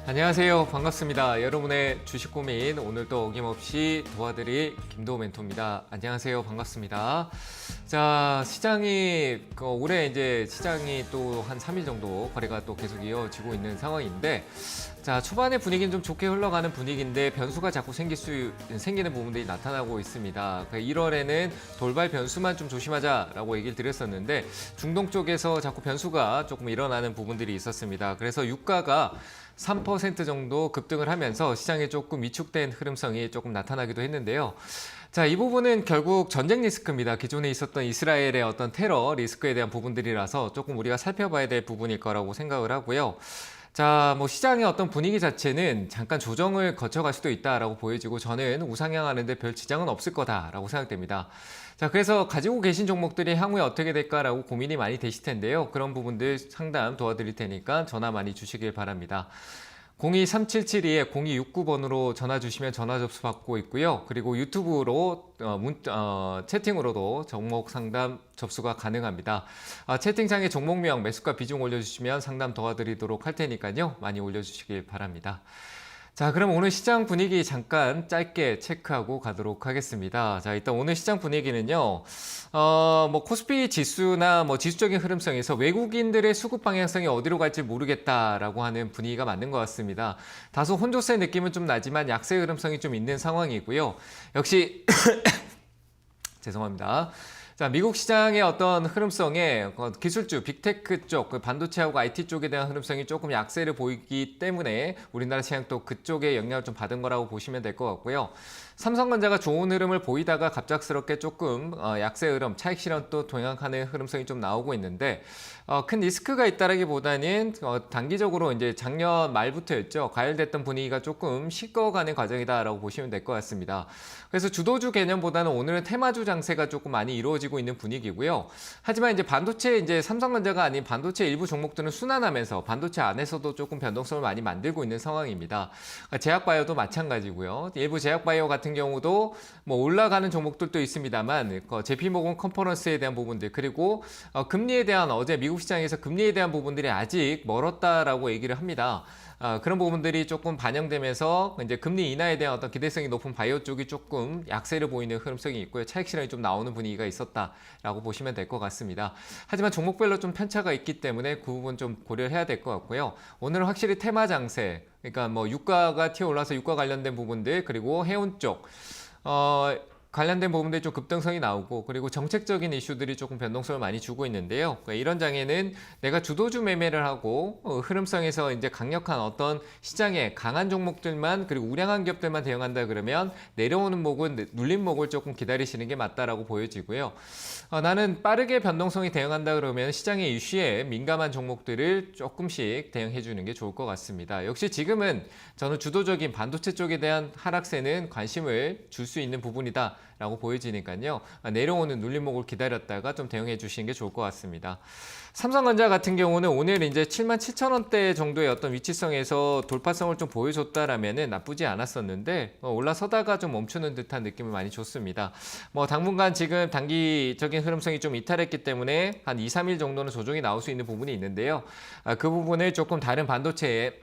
안녕하세요. 반갑습니다. 여러분의 주식 고민 오늘도 어김없이 도와드릴 김도우 멘토입니다. 안녕하세요. 반갑습니다. 자, 시장이 올해 이제 시장이 또 한 3일 정도 거래가 또 계속 이어지고 있는 상황인데, 자, 초반에 분위기는 좀 좋게 흘러가는 분위기인데 변수가 자꾸 생기는 부분들이 나타나고 있습니다. 1월에는 돌발 변수만 좀 조심하자라고 얘기를 드렸었는데 중동 쪽에서 자꾸 변수가 조금 일어나는 부분들이 있었습니다. 그래서 유가가 3% 정도 급등을 하면서 시장에 조금 위축된 흐름성이 조금 나타나기도 했는데요. 자, 이 부분은 결국 전쟁 리스크입니다. 기존에 있었던 이스라엘의 어떤 테러 리스크에 대한 부분들이라서 조금 우리가 살펴봐야 될 부분일 거라고 생각을 하고요. 자, 시장의 어떤 분위기 자체는 잠깐 조정을 거쳐갈 수도 있다라고 보여지고 저는 우상향하는데 별 지장은 없을 거다라고 생각됩니다. 자, 그래서 가지고 계신 종목들이 향후에 어떻게 될까라고 고민이 많이 되실 텐데요. 그런 부분들 상담 도와드릴 테니까 전화 많이 주시길 바랍니다. 023772-0269번으로 전화 주시면 전화 접수 받고 있고요. 그리고 유튜브로 채팅으로도 종목 상담 접수가 가능합니다. 채팅창에 종목명, 매수가 비중 올려주시면 상담 도와드리도록 할 테니까요. 많이 올려주시길 바랍니다. 자, 그럼 오늘 시장 분위기 잠깐 짧게 체크하고 가도록 하겠습니다. 자, 일단 오늘 시장 분위기는요, 코스피 지수나 지수적인 흐름성에서 외국인들의 수급 방향성이 어디로 갈지 모르겠다라고 하는 분위기가 맞는 것 같습니다. 다소 혼조세 느낌은 좀 나지만 약세 흐름성이 좀 있는 상황이고요. 역시, 죄송합니다. 자, 미국 시장의 어떤 흐름성에 기술주, 빅테크 쪽, 반도체하고 IT 쪽에 대한 흐름성이 조금 약세를 보이기 때문에 우리나라 시장 또 그쪽에 영향을 좀 받은 거라고 보시면 될 것 같고요. 삼성전자가 좋은 흐름을 보이다가 갑작스럽게 조금 약세 흐름, 차익 실현 또 동향하는 흐름성이 좀 나오고 있는데 큰 리스크가 있다라기보다는 단기적으로 이제 작년 말부터였죠. 가열됐던 분위기가 조금 식어가는 과정이다라고 보시면 될 것 같습니다. 그래서 주도주 개념보다는 오늘은 테마주 장세가 조금 많이 이루어지고 있는 분위기고요. 하지만 이제 반도체 이제 삼성전자가 아닌 반도체 일부 종목들은 순환하면서 반도체 안에서도 조금 변동성을 많이 만들고 있는 상황입니다. 제약바이오도 마찬가지고요. 일부 제약바이오 같은 경우도 올라가는 종목들도 있습니다만 JP모건 컨퍼런스에 대한 부분들 그리고 금리에 대한 어제 미국 시장에서 금리에 대한 부분들이 아직 멀었다라고 얘기를 합니다. 그런 부분들이 조금 반영되면서 이제 금리 인하에 대한 어떤 기대성이 높은 바이오 쪽이 조금 약세를 보이는 흐름성이 있고요. 차익 실현이 좀 나오는 분위기가 있었다라고 보시면 될 것 같습니다. 하지만 종목별로 좀 편차가 있기 때문에 그 부분 좀 고려해야 될 것 같고요. 오늘은 확실히 테마 장세, 그러니까 유가가 튀어올라서 유가 관련된 부분들 그리고 해운 쪽 관련된 부분들이 좀 급등성이 나오고 그리고 정책적인 이슈들이 조금 변동성을 많이 주고 있는데요. 이런 장에는 내가 주도주 매매를 하고 흐름성에서 이제 강력한 어떤 시장에 강한 종목들만 그리고 우량한 기업들만 대응한다 그러면 내려오는 목은 눌린 목을 조금 기다리시는 게 맞다라고 보여지고요. 나는 빠르게 변동성이 대응한다 그러면 시장의 이슈에 민감한 종목들을 조금씩 대응해 주는 게 좋을 것 같습니다. 역시 지금은 저는 주도적인 반도체 쪽에 대한 하락세는 관심을 줄 수 있는 부분이다 라고 보여지니까요. 내려오는 눌림목을 기다렸다가 좀 대응해 주시는 게 좋을 것 같습니다. 삼성전자 같은 경우는 오늘 이제 77,000원대 정도의 어떤 위치성에서 돌파성을 좀 보여줬다라면은 나쁘지 않았었는데 올라서다가 좀 멈추는 듯한 느낌을 많이 줬습니다. 당분간 지금 단기적인 흐름성이 좀 이탈했기 때문에 한 2, 3일 정도는 조정이 나올 수 있는 부분이 있는데요. 그 부분을 조금 다른 반도체에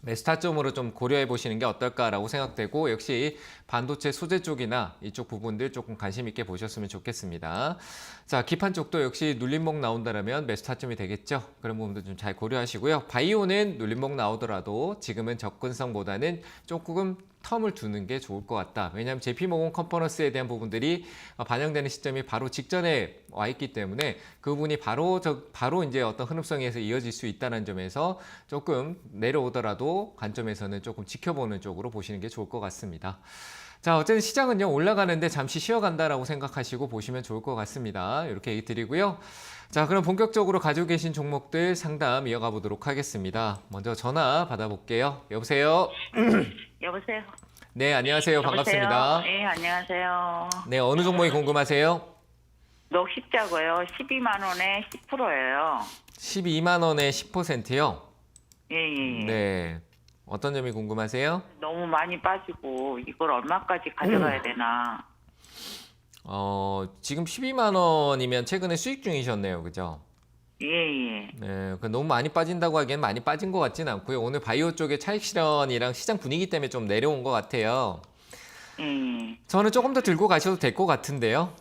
매수 타점으로 좀 고려해 보시는 게 어떨까라고 생각되고 역시 반도체 소재 쪽이나 이쪽 부분들 조금 관심 있게 보셨으면 좋겠습니다. 자, 기판 쪽도 역시 눌림목 나온다면 매수 타점이 되겠죠. 그런 부분도 좀 잘 고려하시고요. 바이오는 눌림목 나오더라도 지금은 접근성보다는 조금 텀을 두는 게 좋을 것 같다. 왜냐하면 JP모건 컨퍼런스에 대한 부분들이 반영되는 시점이 바로 직전에 와 있기 때문에 그 부분이 바로 이제 어떤 흐름성에서 이어질 수 있다는 점에서 조금 내려오더라도 관점에서는 조금 지켜보는 쪽으로 보시는 게 좋을 것 같습니다. 자, 어쨌든 시장은요 올라가는데 잠시 쉬어간다라고 생각하시고 보시면 좋을 것 같습니다. 이렇게 얘기 드리고요. 자, 그럼 본격적으로 가지고 계신 종목들 상담 이어가 보도록 하겠습니다. 먼저 전화 받아볼게요. 여보세요? 여보세요? 네, 안녕하세요. 반갑습니다. 네, 안녕하세요. 네, 어느 종목이 궁금하세요? 녹십자고요. 12만 원에 10%예요. 12만 원에 10%요? 예, 예, 예. 네. 어떤 점이 궁금하세요? 너무 많이 빠지고 이걸 얼마까지 가져가야 되나? 지금 12만 원이면 최근에 수익 중이셨네요. 그죠? 예, 예. 네, 그 너무 많이 빠진다고 하기엔 많이 빠진 것 같지는 않고요. 오늘 바이오 쪽에 차익 실현이랑 시장 분위기 때문에 좀 내려온 것 같아요. 예. 저는 조금 더 들고 가셔도 될 것 같은데요.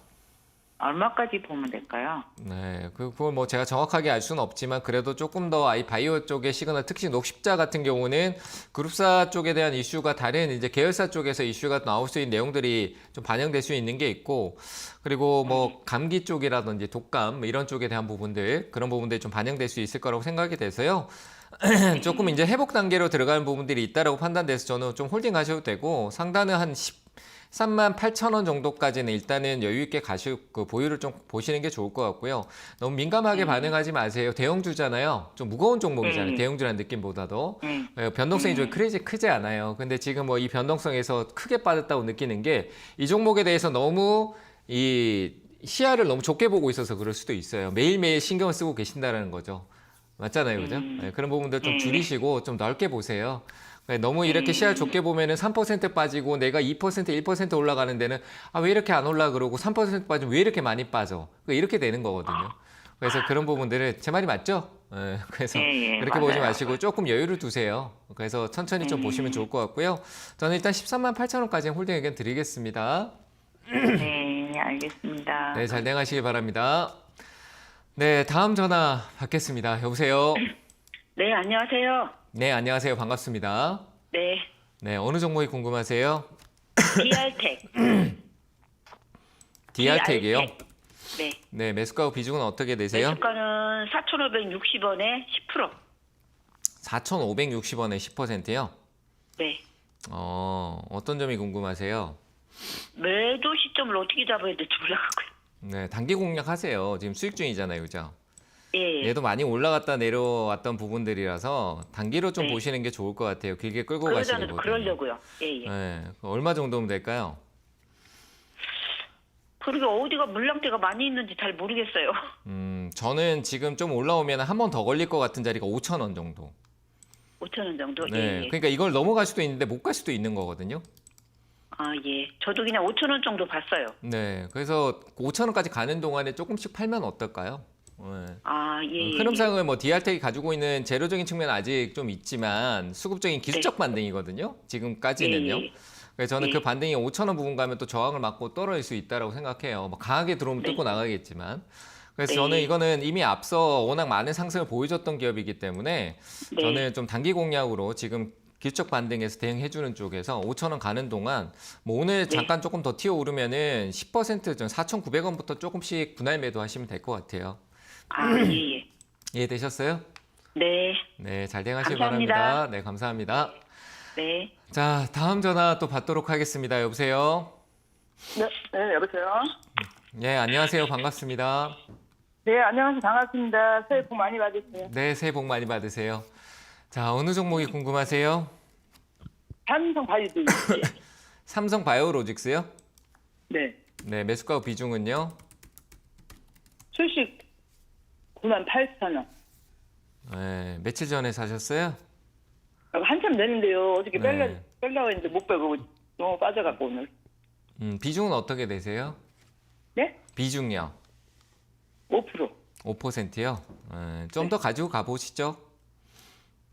얼마까지 보면 될까요? 네, 그걸 뭐 제가 정확하게 알 수는 없지만 그래도 조금 더 이 바이오 쪽의 시그널, 특히 녹십자 같은 경우는 그룹사 쪽에 대한 이슈가 다른 이제 계열사 쪽에서 이슈가 나올 수 있는 내용들이 좀 반영될 수 있는 게 있고, 그리고 뭐 감기 쪽이라든지 독감 뭐 이런 쪽에 대한 부분들, 그런 부분들이 좀 반영될 수 있을 거라고 생각이 돼서요. 조금 이제 회복 단계로 들어가는 부분들이 있다라고 판단돼서 저는 좀 홀딩 하셔도 되고, 상단은 한 38,000원 정도까지는 일단은 여유 있게 그 보유를 좀 보시는 게 좋을 것 같고요. 너무 민감하게 반응하지 마세요. 대형주잖아요. 좀 무거운 종목이잖아요. 대형주라는 느낌보다도. 변동성이 좀 크지 않아요. 근데 지금 뭐 이 변동성에서 크게 빠졌다고 느끼는 게 이 종목에 대해서 너무 이 시야를 너무 좁게 보고 있어서 그럴 수도 있어요. 매일매일 신경을 쓰고 계신다는 거죠. 맞잖아요. 그죠? 네, 그런 부분들 좀 줄이시고 좀 넓게 보세요. 너무 이렇게 시야를 좁게 보면은 3% 빠지고 내가 2%, 1% 올라가는 데는 왜 이렇게 안 올라 그러고 3% 빠지면 왜 이렇게 많이 빠져? 이렇게 되는 거거든요. 그래서 그런 부분들을 제 말이 맞죠? 그래서 예, 그렇게 맞아요. 보지 마시고 조금 여유를 두세요. 그래서 천천히 좀 보시면 좋을 것 같고요. 저는 일단 138,000원까지 홀딩 의견 드리겠습니다. 네, 알겠습니다. 네, 잘 대응하시기 바랍니다. 네, 다음 전화 받겠습니다. 여보세요? 네, 안녕하세요. 네, 안녕하세요. 반갑습니다. 네, 네, 어느 종목이 궁금하세요? DR텍. DR텍이요? 네. 네, 매수가 비중은 어떻게 되세요? 매수가는 4,560원에 10%. 4,560원에 10%요? 네. 어떤 점이 궁금하세요? 매도 시점을 어떻게 잡아야 될지 몰라가고요. 네, 단기 공략하세요. 지금 수익 중이잖아요, 그죠? 예. 얘도 많이 올라갔다 내려왔던 부분들이라서 단기로 좀 네. 보시는 게 좋을 것 같아요. 길게 끌고 가시기보다는. 그러려고요. 예, 예. 네, 얼마 정도면 될까요? 그리고 어디가 물량대가 많이 있는지 잘 모르겠어요. 저는 지금 좀 올라오면 한 번 더 걸릴 것 같은 자리가 5,000원 정도. 5,000원 정도? 네, 예, 예. 그러니까 이걸 넘어갈 수도 있는데 못 갈 수도 있는 거거든요. 아, 예. 저도 그냥 5,000원 정도 봤어요. 네, 그래서 5,000원까지 가는 동안에 조금씩 팔면 어떨까요? 네. 아, 예. 예. 흐름상을 뭐 DR텍이 가지고 있는 재료적인 측면은 아직 좀 있지만 수급적인 기술적 반등이거든요. 지금까지는요. 예, 예. 그래서 저는 예. 그 반등이 5,000원 부분 가면 또 저항을 맞고 떨어질 수 있다라고 생각해요. 뭐 강하게 들어오면 네. 뜯고 나가겠지만. 그래서 네. 저는 이거는 이미 앞서 워낙 많은 상승을 보여줬던 기업이기 때문에 네. 저는 좀 단기 공략으로 지금 기술적 반등에서 대응해주는 쪽에서 5,000원 가는 동안 뭐 오늘 잠깐 조금 더 튀어 오르면은 10% 좀 4,900원부터 조금씩 분할 매도하시면 될 것 같아요. 아, 예, 예. 이해되셨어요? 네. 네, 잘 대응하시기 감사합니다. 바랍니다. 네, 감사합니다. 네. 자, 다음 전화 또 받도록 하겠습니다. 여보세요? 네, 네, 여보세요? 네, 안녕하세요. 반갑습니다. 네, 안녕하세요. 반갑습니다. 새해 복 많이 받으세요. 네, 새해 복 많이 받으세요. 자, 어느 종목이 궁금하세요? 삼성 바이오. 삼성 바이오로직스요? 네. 네, 매수가 비중은요? 출식 98,000원. 네, 며칠 전에 사셨어요? 한참 되는데요. 어저께 네. 빼려고 했는데 못 빼고 너무 빠져갖고 오늘. 비중은 어떻게 되세요? 네? 비중이요? 5%. 5%요? 네, 좀 더 가지고 가보시죠.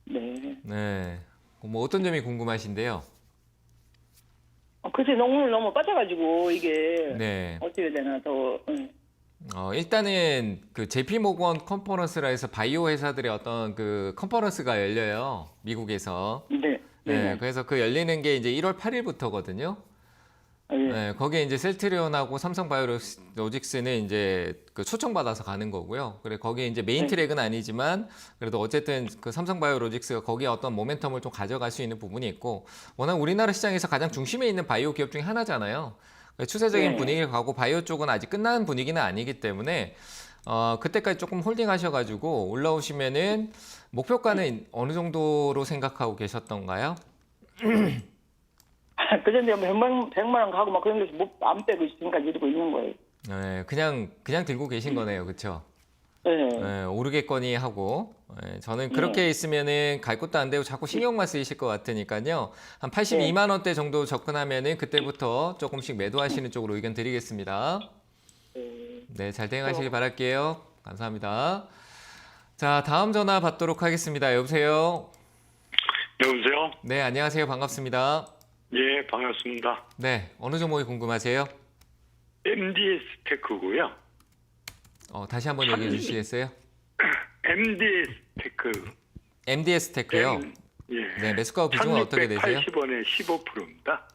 네. 네, 뭐 어떤 점이 궁금하신데요? 글쎄, 오늘 너무 빠져가지고 이게 네. 어떻게 되나 더. 일단은 그 JP 모건 컨퍼런스라 해서 바이오 회사들의 어떤 그 컨퍼런스가 열려요. 미국에서. 네. 네, 그래서 그 열리는 게 이제 1월 8일부터거든요. 예. 네, 거기에 이제 셀트리온하고 삼성바이오로직스는 이제 그 초청받아서 가는 거고요. 그래 거기에 이제 메인 트랙은 아니지만 그래도 어쨌든 그 삼성바이오로직스가 거기에 어떤 모멘텀을 좀 가져갈 수 있는 부분이 있고 워낙 우리나라 시장에서 가장 중심에 있는 바이오 기업 중에 하나잖아요. 추세적인 네. 분위기를 가고 바이오 쪽은 아직 끝난 분위기는 아니기 때문에 그때까지 조금 홀딩 하셔가지고 올라오시면은 목표가는 어느 정도로 생각하고 계셨던가요? 그전에 100만 원 가고 막 그런 데서 안 빼고 지금까지 이러고 있는 거예요. 네, 그냥 들고 계신 거네요, 그렇죠? 네. 네, 오르겠거니 하고 저는 그렇게 있으면은 갈 곳도 안 되고 자꾸 신경만 쓰이실 것 같으니까요. 한 82만 원대 정도 접근하면은 그때부터 조금씩 매도하시는 쪽으로 의견 드리겠습니다. 네, 잘 대응하시길 바랄게요. 감사합니다. 자, 다음 전화 받도록 하겠습니다. 여보세요? 여보세요? 네, 안녕하세요. 반갑습니다. 예, 반갑습니다. 네, 어느 종목이 궁금하세요? MDS 테크고요. 다시 한번 얘기해 주시겠어요? MDS 테크. MDS 테크요. 예. 네, 매수가 비중은 어떻게 되세요? 1680원에 15%입니다.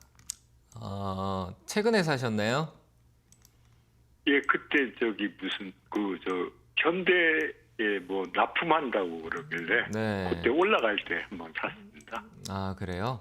최근에 사셨나요? 예, 그때 무슨 현대에 뭐 납품한다고 그러길래 네. 그때 올라갈 때 한번 샀습니다. 아, 그래요?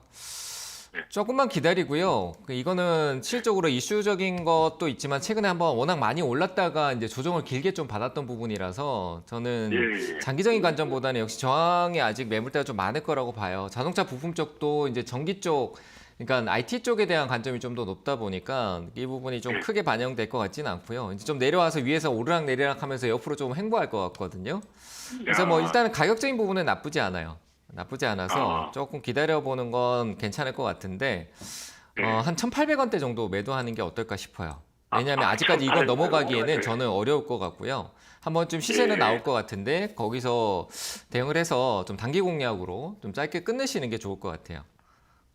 네. 조금만 기다리고요. 이거는 실적으로 이슈적인 것도 있지만 최근에 한번 워낙 많이 올랐다가 이제 조정을 길게 좀 받았던 부분이라서 저는 예. 장기적인 관점보다는 역시 저항이 아직 매물대가 좀 많을 거라고 봐요. 자동차 부품 쪽도 이제 전기 쪽, 그러니까 IT 쪽에 대한 관점이 좀 더 높다 보니까 이 부분이 좀 크게 반영될 것 같지는 않고요. 이제 좀 내려와서 위에서 오르락 내리락 하면서 옆으로 좀 횡보할 것 같거든요. 그래서 뭐 일단은 가격적인 부분은 나쁘지 않아요. 나쁘지 않아서 조금 기다려보는 건 괜찮을 것 같은데 한 1,800원대 정도 매도하는 게 어떨까 싶어요. 왜냐하면 아직까지 이건 넘어가기에는 저는 어려울 것 같고요. 한 번쯤 시세는 나올 것 같은데 거기서 대응을 해서 좀 단기 공략으로 좀 짧게 끝내시는 게 좋을 것 같아요.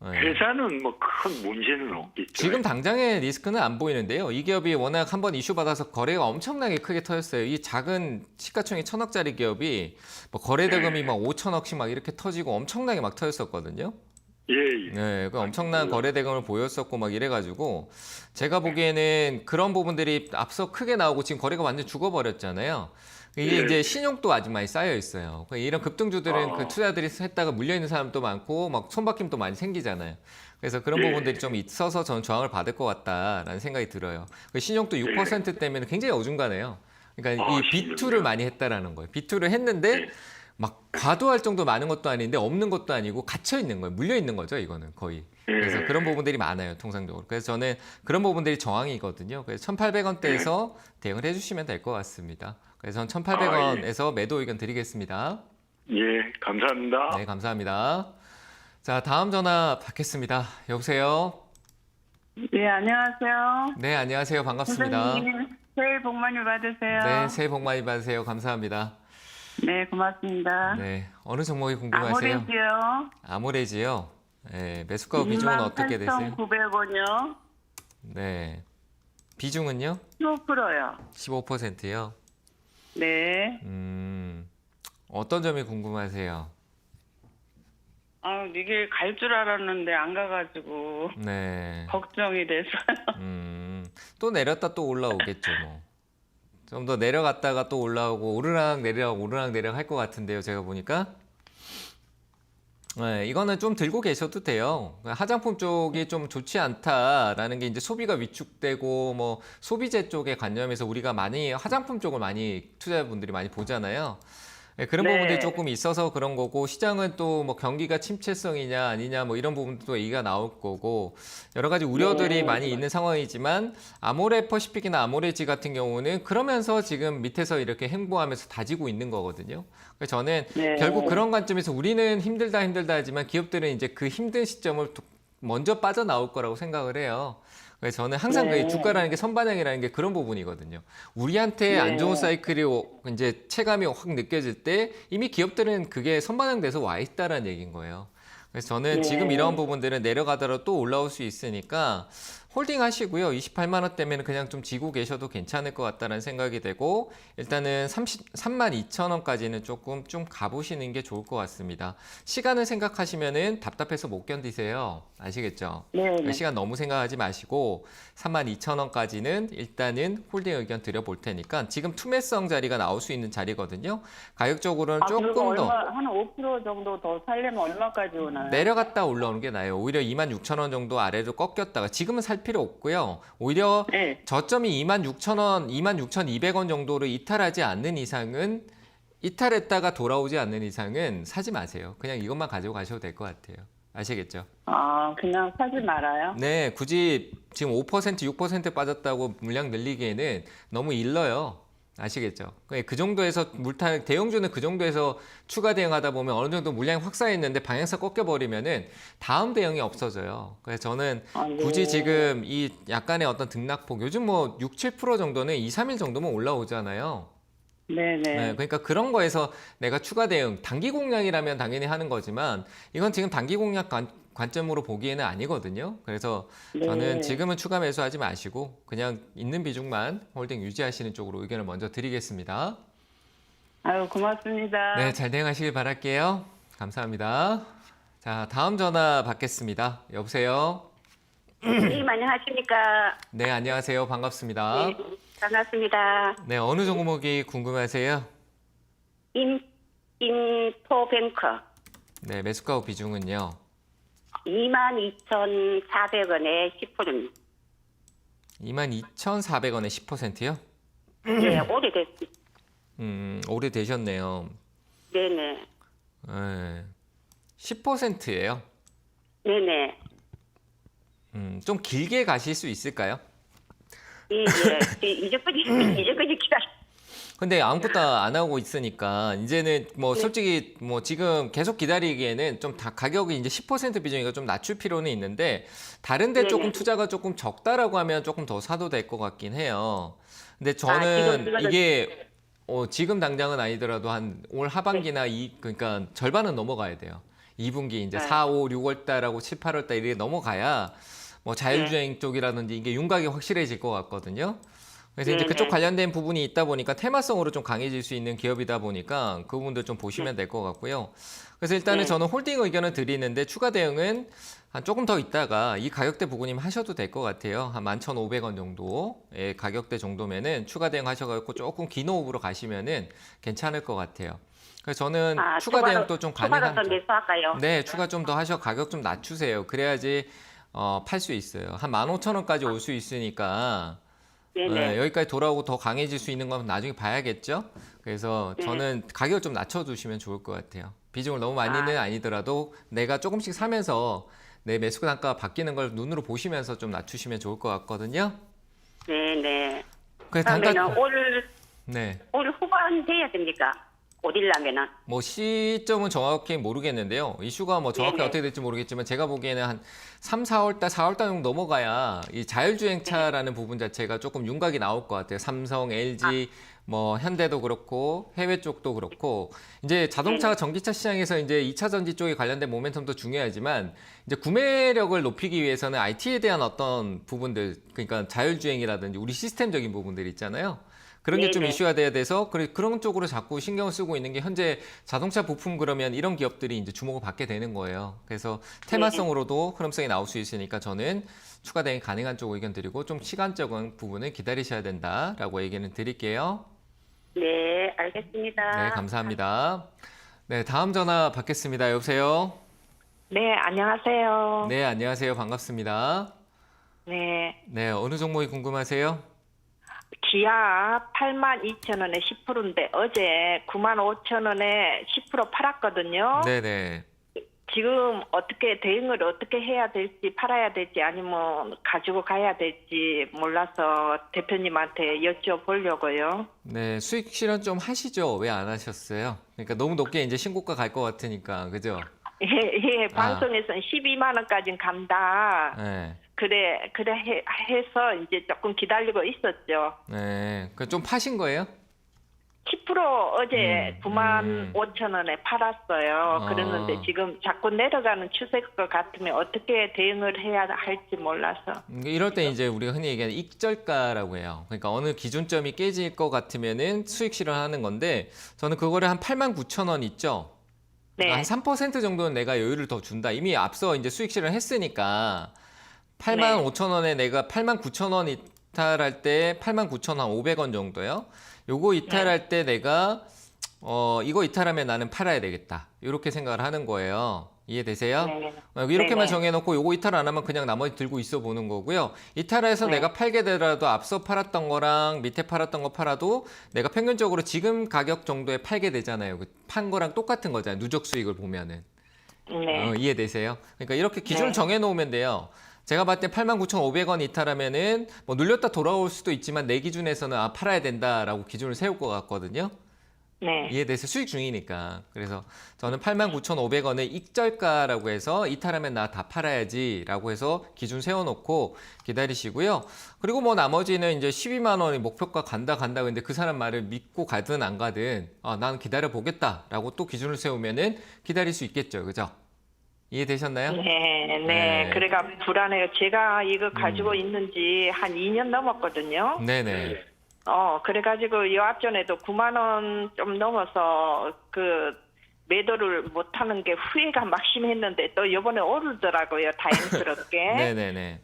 네. 회사는 뭐 큰 문제는 없겠죠. 지금 당장의 리스크는 안 보이는데요. 이 기업이 워낙 한번 이슈 받아서 거래가 엄청나게 크게 터졌어요. 이 작은 시가총액 1,000억짜리 기업이 뭐 거래 대금이 막 5천억씩 막 이렇게 터지고 엄청나게 막 터졌었거든요. 예, 예. 네, 그 엄청난 거래 대금을 보였었고 막 이래가지고 제가 보기에는 그런 부분들이 앞서 크게 나오고 지금 거래가 완전 죽어버렸잖아요. 이게 예. 이제 신용도 아직 많이 쌓여 있어요. 이런 급등주들은 그 투자들이 했다가 물려 있는 사람도 많고 막 손바뀜도 많이 생기잖아요. 그래서 그런 예. 부분들이 좀 있어서 저는 저항을 받을 것 같다라는 생각이 들어요. 신용도 6%대면 굉장히 어중간해요. 그러니까 이 B2를 많이 했다라는 거예요. B2를 했는데 막 과도할 정도 많은 것도 아닌데 없는 것도 아니고 갇혀 있는 거예요. 물려 있는 거죠, 이거는 거의. 그래서 그런 부분들이 많아요, 통상적으로. 그래서 저는 그런 부분들이 저항이거든요. 그래서 1,800원대에서 대응을 해주시면 될 것 같습니다. 그래서 1,800원에서 매도 의견 드리겠습니다. 예, 감사합니다. 네, 감사합니다. 자, 다음 전화 받겠습니다. 여보세요? 네, 안녕하세요. 네, 안녕하세요. 반갑습니다. 선생님, 새해 복 많이 받으세요. 네, 새해 복 많이 받으세요. 감사합니다. 네, 고맙습니다. 네, 어느 종목이 궁금하세요? 아모레지요. 아모레지요? 네, 매수가 비중은 어떻게 되세요? 28,900원이요. 네, 비중은요? 15%요. 15%요? 네. 어떤 점이 궁금하세요? 이게 갈 줄 알았는데 안 가가지고 네. 걱정이 돼서요. 또 내렸다 또 올라오겠죠, 뭐. 좀 더 내려갔다가 또 올라오고 오르락 내리락 할 것 같은데요, 제가 보니까. 네, 이거는 좀 들고 계셔도 돼요. 화장품 쪽이 좀 좋지 않다라는 게 이제 소비가 위축되고 뭐 소비재 쪽의 관점에서 우리가 많이 화장품 쪽을 많이 투자자분들이 많이 보잖아요. 네, 그런 네. 부분들이 조금 있어서 그런 거고 시장은 또 뭐 경기가 침체성이냐 아니냐 뭐 이런 부분도 얘기가 나올 거고 여러 가지 우려들이 많이 있는 상황이지만 아모레 퍼시픽이나 아모레지 같은 경우는 그러면서 지금 밑에서 이렇게 횡보하면서 다지고 있는 거거든요. 그래서 저는 네. 결국 그런 관점에서 우리는 힘들다 하지만 기업들은 이제 그 힘든 시점을 먼저 빠져나올 거라고 생각을 해요. 그래서 저는 항상 그 주가라는 게 선반영이라는 게 그런 부분이거든요. 우리한테 안 좋은 사이클이 이제 체감이 확 느껴질 때 이미 기업들은 그게 선반영돼서 와 있다라는 얘기인 거예요. 그래서 저는 지금 이런 부분들은 내려가더라도 또 올라올 수 있으니까 홀딩 하시고요. 28만 원대면 그냥 좀 지고 계셔도 괜찮을 것 같다는 생각이 되고 일단은 32,000원까지는 조금 좀 가보시는 게 좋을 것 같습니다. 시간을 생각하시면은 답답해서 못 견디세요. 아시겠죠? 네. 시간 너무 생각하지 마시고 32,000원까지는 일단은 홀딩 의견 드려볼 테니까 지금 투매성 자리가 나올 수 있는 자리거든요. 가격적으로는 그리고 조금 더 한 5% 정도 더 살려면 얼마까지 오나요? 내려갔다 올라오는 게 나아요. 오히려 26,000원 정도 아래로 꺾였다가 지금은 살 필요 없고요. 오히려 네. 저점이 26,000원, 26,200원 정도를 이탈하지 않는 이상은 이탈했다가 돌아오지 않는 이상은 사지 마세요. 그냥 이것만 가지고 가셔도 될 것 같아요. 아시겠죠? 그냥 사지 말아요? 네, 굳이 지금 5%, 6% 빠졌다고 물량 늘리기에는 너무 일러요. 아시겠죠? 그 정도에서 대형주는 그 정도에서 추가 대응하다 보면 어느 정도 물량이 확 쌓여있는데 방향성 꺾여버리면은 다음 대응이 없어져요. 그래서 저는 굳이 지금 이 약간의 어떤 등락폭, 요즘 뭐 6, 7% 정도는 2, 3일 정도면 올라오잖아요. 네네. 네, 그러니까 그런 거에서 내가 추가 대응, 단기 공략이라면 당연히 하는 거지만 이건 지금 단기 공략 관점으로 보기에는 아니거든요. 그래서 네. 저는 지금은 추가 매수하지 마시고 그냥 있는 비중만 홀딩 유지하시는 쪽으로 의견을 먼저 드리겠습니다. 아유, 고맙습니다. 네, 잘 대응하시길 바랄게요. 감사합니다. 자, 다음 전화 받겠습니다. 여보세요? 네, 안녕하십니까. 네, 안녕하세요. 반갑습니다. 네, 반갑습니다. 네, 어느 종목이 궁금하세요? 인포뱅크 네, 매수가 비중은요. 22,400원에 10%입니다. 22,400원에 10%요? 네, 오래됐습니다. 오래되셨네요. 네네. 네, 10%예요. 네네. 좀 길게 가실 수 있을까요? 예, 예. 이제까지 기다려. 근데 아무것도 안 하고 있으니까 이제는 뭐 네. 솔직히 뭐 지금 계속 기다리기에는 좀 다 가격이 이제 10% 비중이니까 좀 낮출 필요는 있는데 다른 데 네네. 조금 투자가 조금 적다라고 하면 조금 더 사도 될 것 같긴 해요. 근데 지금 저는 그거는- 이게 지금 당장은 아니더라도 한 올 하반기나 그러니까 절반은 넘어가야 돼요. 2분기 이제 네. 4, 5, 6월 달하고 7, 8월 달 이렇게 넘어가야 뭐 자율주행 쪽이라든지 이게 윤곽이 확실해질 것 같거든요. 그래서 이제 네네. 그쪽 관련된 부분이 있다 보니까 테마성으로 좀 강해질 수 있는 기업이다 보니까 그 부분도 좀 보시면 될 것 같고요. 그래서 일단은 네. 저는 홀딩 의견을 드리는데 추가 대응은 한 조금 더 있다가 이 가격대 보고님 하셔도 될 것 같아요. 한 11,500원 정도의 가격대 정도면은 추가 대응 하셔가지고 조금 긴 호흡으로 가시면은 괜찮을 것 같아요. 그래서 저는 추가 대응도 좀 추가로 가능한. 더 매수할까요? 네, 추가 좀 더 하셔 가격 좀 낮추세요. 그래야지 팔 수 있어요. 한 15,000원까지 올 수 있으니까 네네. 여기까지 돌아오고 더 강해질 수 있는 건 나중에 봐야겠죠. 그래서 네. 저는 가격을 좀 낮춰두시면 좋을 것 같아요. 비중을 너무 많이는 아니더라도 내가 조금씩 사면서 내 매수 단가가 바뀌는 걸 눈으로 보시면서 좀 낮추시면 좋을 것 같거든요. 네네. 그래서 그러면은 네. 올 후반 돼야 됩니까? 오딜라면은. 뭐 시점은 정확히 모르겠는데요. 이슈가 뭐 정확히 네네. 어떻게 될지 모르겠지만 제가 보기에는 한 3, 4월 달, 4월 달 정도 넘어가야 이 자율주행차라는 부분 자체가 조금 윤곽이 나올 것 같아요. 삼성, LG, 뭐 현대도 그렇고 해외 쪽도 그렇고 이제 자동차 전기차 시장에서 이제 2차 전지 쪽에 관련된 모멘텀도 중요하지만 이제 구매력을 높이기 위해서는 IT에 대한 어떤 부분들 그러니까 자율주행이라든지 우리 시스템적인 부분들 있잖아요. 그런 게 좀 네네. 이슈가 돼야 돼서 그런 쪽으로 자꾸 신경을 쓰고 있는 게 현재 자동차 부품 그러면 이런 기업들이 이제 주목을 받게 되는 거예요. 그래서 테마성으로도 흐름성이 나올 수 있으니까 저는 추가 대응이 가능한 쪽 의견 드리고 좀 시간적인 부분을 기다리셔야 된다라고 얘기는 드릴게요. 네, 알겠습니다. 네, 감사합니다. 네, 다음 전화 받겠습니다. 여보세요? 네, 안녕하세요. 네, 안녕하세요. 반갑습니다. 네, 네, 어느 종목이 궁금하세요? 기아 82,000원에 10%인데 어제 95,000원에 10% 팔았거든요. 네네. 지금 어떻게 대응을 어떻게 해야 될지 팔아야 될지 아니면 가지고 가야 될지 몰라서 대표님한테 여쭤보려고요. 네, 수익 실현 좀 하시죠? 왜 안 하셨어요? 그러니까 너무 높게 이제 신고가 갈 것 같으니까, 그죠? 예, 방송에서는 12만 원까지는 간다. 네. 해서 이제 조금 기다리고 있었죠. 네. 그 좀 파신 거예요? 10% 어제 95,000원에 팔았어요. 그랬는데 지금 자꾸 내려가는 추세일 것 같으면 어떻게 대응을 해야 할지 몰라서. 이럴 때 이제 우리가 흔히 얘기하는 익절가라고 해요. 그러니까 어느 기준점이 깨질 것 같으면은 수익 실현하는 건데 저는 그거를 한 89,000원 있죠? 네. 한 3% 정도는 내가 여유를 더 준다. 이미 앞서 이제 수익 실현 했으니까 85,000원에 내가 89,000원 이탈할 때 89,500원 정도요. 요거 이탈할 때 내가 이거 이탈하면 나는 팔아야 되겠다. 이렇게 생각을 하는 거예요. 이해되세요? 네. 이렇게만 네네. 정해놓고 요거 이탈 안 하면 그냥 나머지 들고 있어 보는 거고요. 이탈해서 네. 내가 팔게 되더라도 앞서 팔았던 거랑 밑에 팔았던 거 팔아도 내가 평균적으로 지금 가격 정도에 팔게 되잖아요. 판 거랑 똑같은 거잖아요. 누적 수익을 보면은. 네. 이해되세요? 그러니까 이렇게 기준을 네. 정해놓으면 돼요. 제가 봤을 때 89,500원 이탈하면은 뭐 눌렸다 돌아올 수도 있지만 내 기준에서는 팔아야 된다라고 기준을 세울 것 같거든요. 네. 이해돼서 수익 중이니까. 그래서 저는 89,500원을 익절가라고 해서 이탈하면 나 다 팔아야지라고 해서 기준 세워놓고 기다리시고요. 그리고 뭐 나머지는 이제 12만 원이 목표가 간다 근데 그 사람 말을 믿고 가든 안 가든 난 기다려 보겠다라고 또 기준을 세우면은 기다릴 수 있겠죠, 그죠? 이해되셨나요? 네, 네. 네. 그래가 불안해요. 제가 이거 가지고 있는지 한 2년 넘었거든요. 네네. 그래가지고 요 앞전에도 9만 원 좀 넘어서 그 매도를 못하는 게 후회가 막심했는데 또 이번에 오르더라고요. 다행스럽게. 네네네.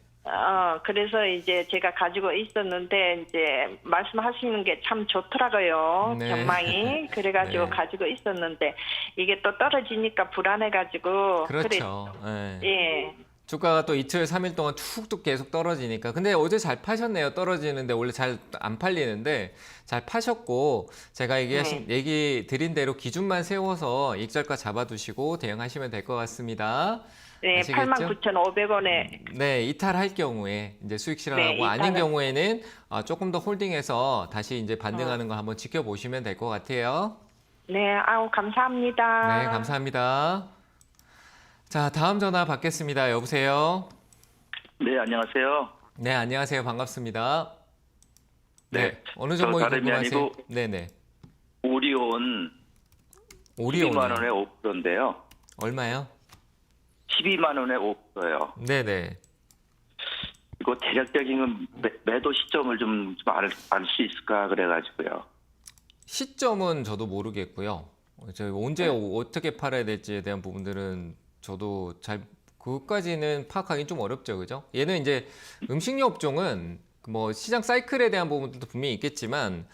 그래서 이제 제가 가지고 있었는데 이제 말씀하시는 게 참 좋더라고요. 네. 전망이. 그래가지고 네. 가지고 있었는데 이게 또 떨어지니까 불안해가지고. 그렇죠. 네. 예. 주가가 또 이틀, 3일 동안 툭툭 계속 떨어지니까. 근데 어제 잘 파셨네요. 떨어지는데 원래 잘 안 팔리는데 잘 파셨고 제가 얘기 드린 대로 기준만 세워서 익절가 잡아두시고 대응하시면 될 것 같습니다. 네, 아시겠죠? 89,500원에. 네, 이탈할 경우에 이제 수익 실현하고 네, 아닌 이탈은- 경우에는 조금 더 홀딩해서 다시 이제 반등하는 거 한번 지켜보시면 될 것 같아요. 네, 아우 감사합니다. 네, 감사합니다. 자, 다음 전화 받겠습니다. 여보세요? 네, 안녕하세요. 네, 안녕하세요. 반갑습니다. 네, 네, 어느 저 종목이 다름이 궁금하세요? 아니고 네네. 오리온 12만 오리온이요. 원에 5%인데요. 얼마요? 12만 원에 5%예요. 네네. 이거 대략적인 매도 시점을 좀 알 수 있을까 그래가지고요. 시점은 저도 모르겠고요. 저희 언제 어떻게 팔아야 될지에 대한 부분들은 저도 잘 그것까지는 파악하기 좀 어렵죠, 그죠? 얘는 이제 음식료 업종은 뭐 시장 사이클에 대한 부분들도 분명히 있겠지만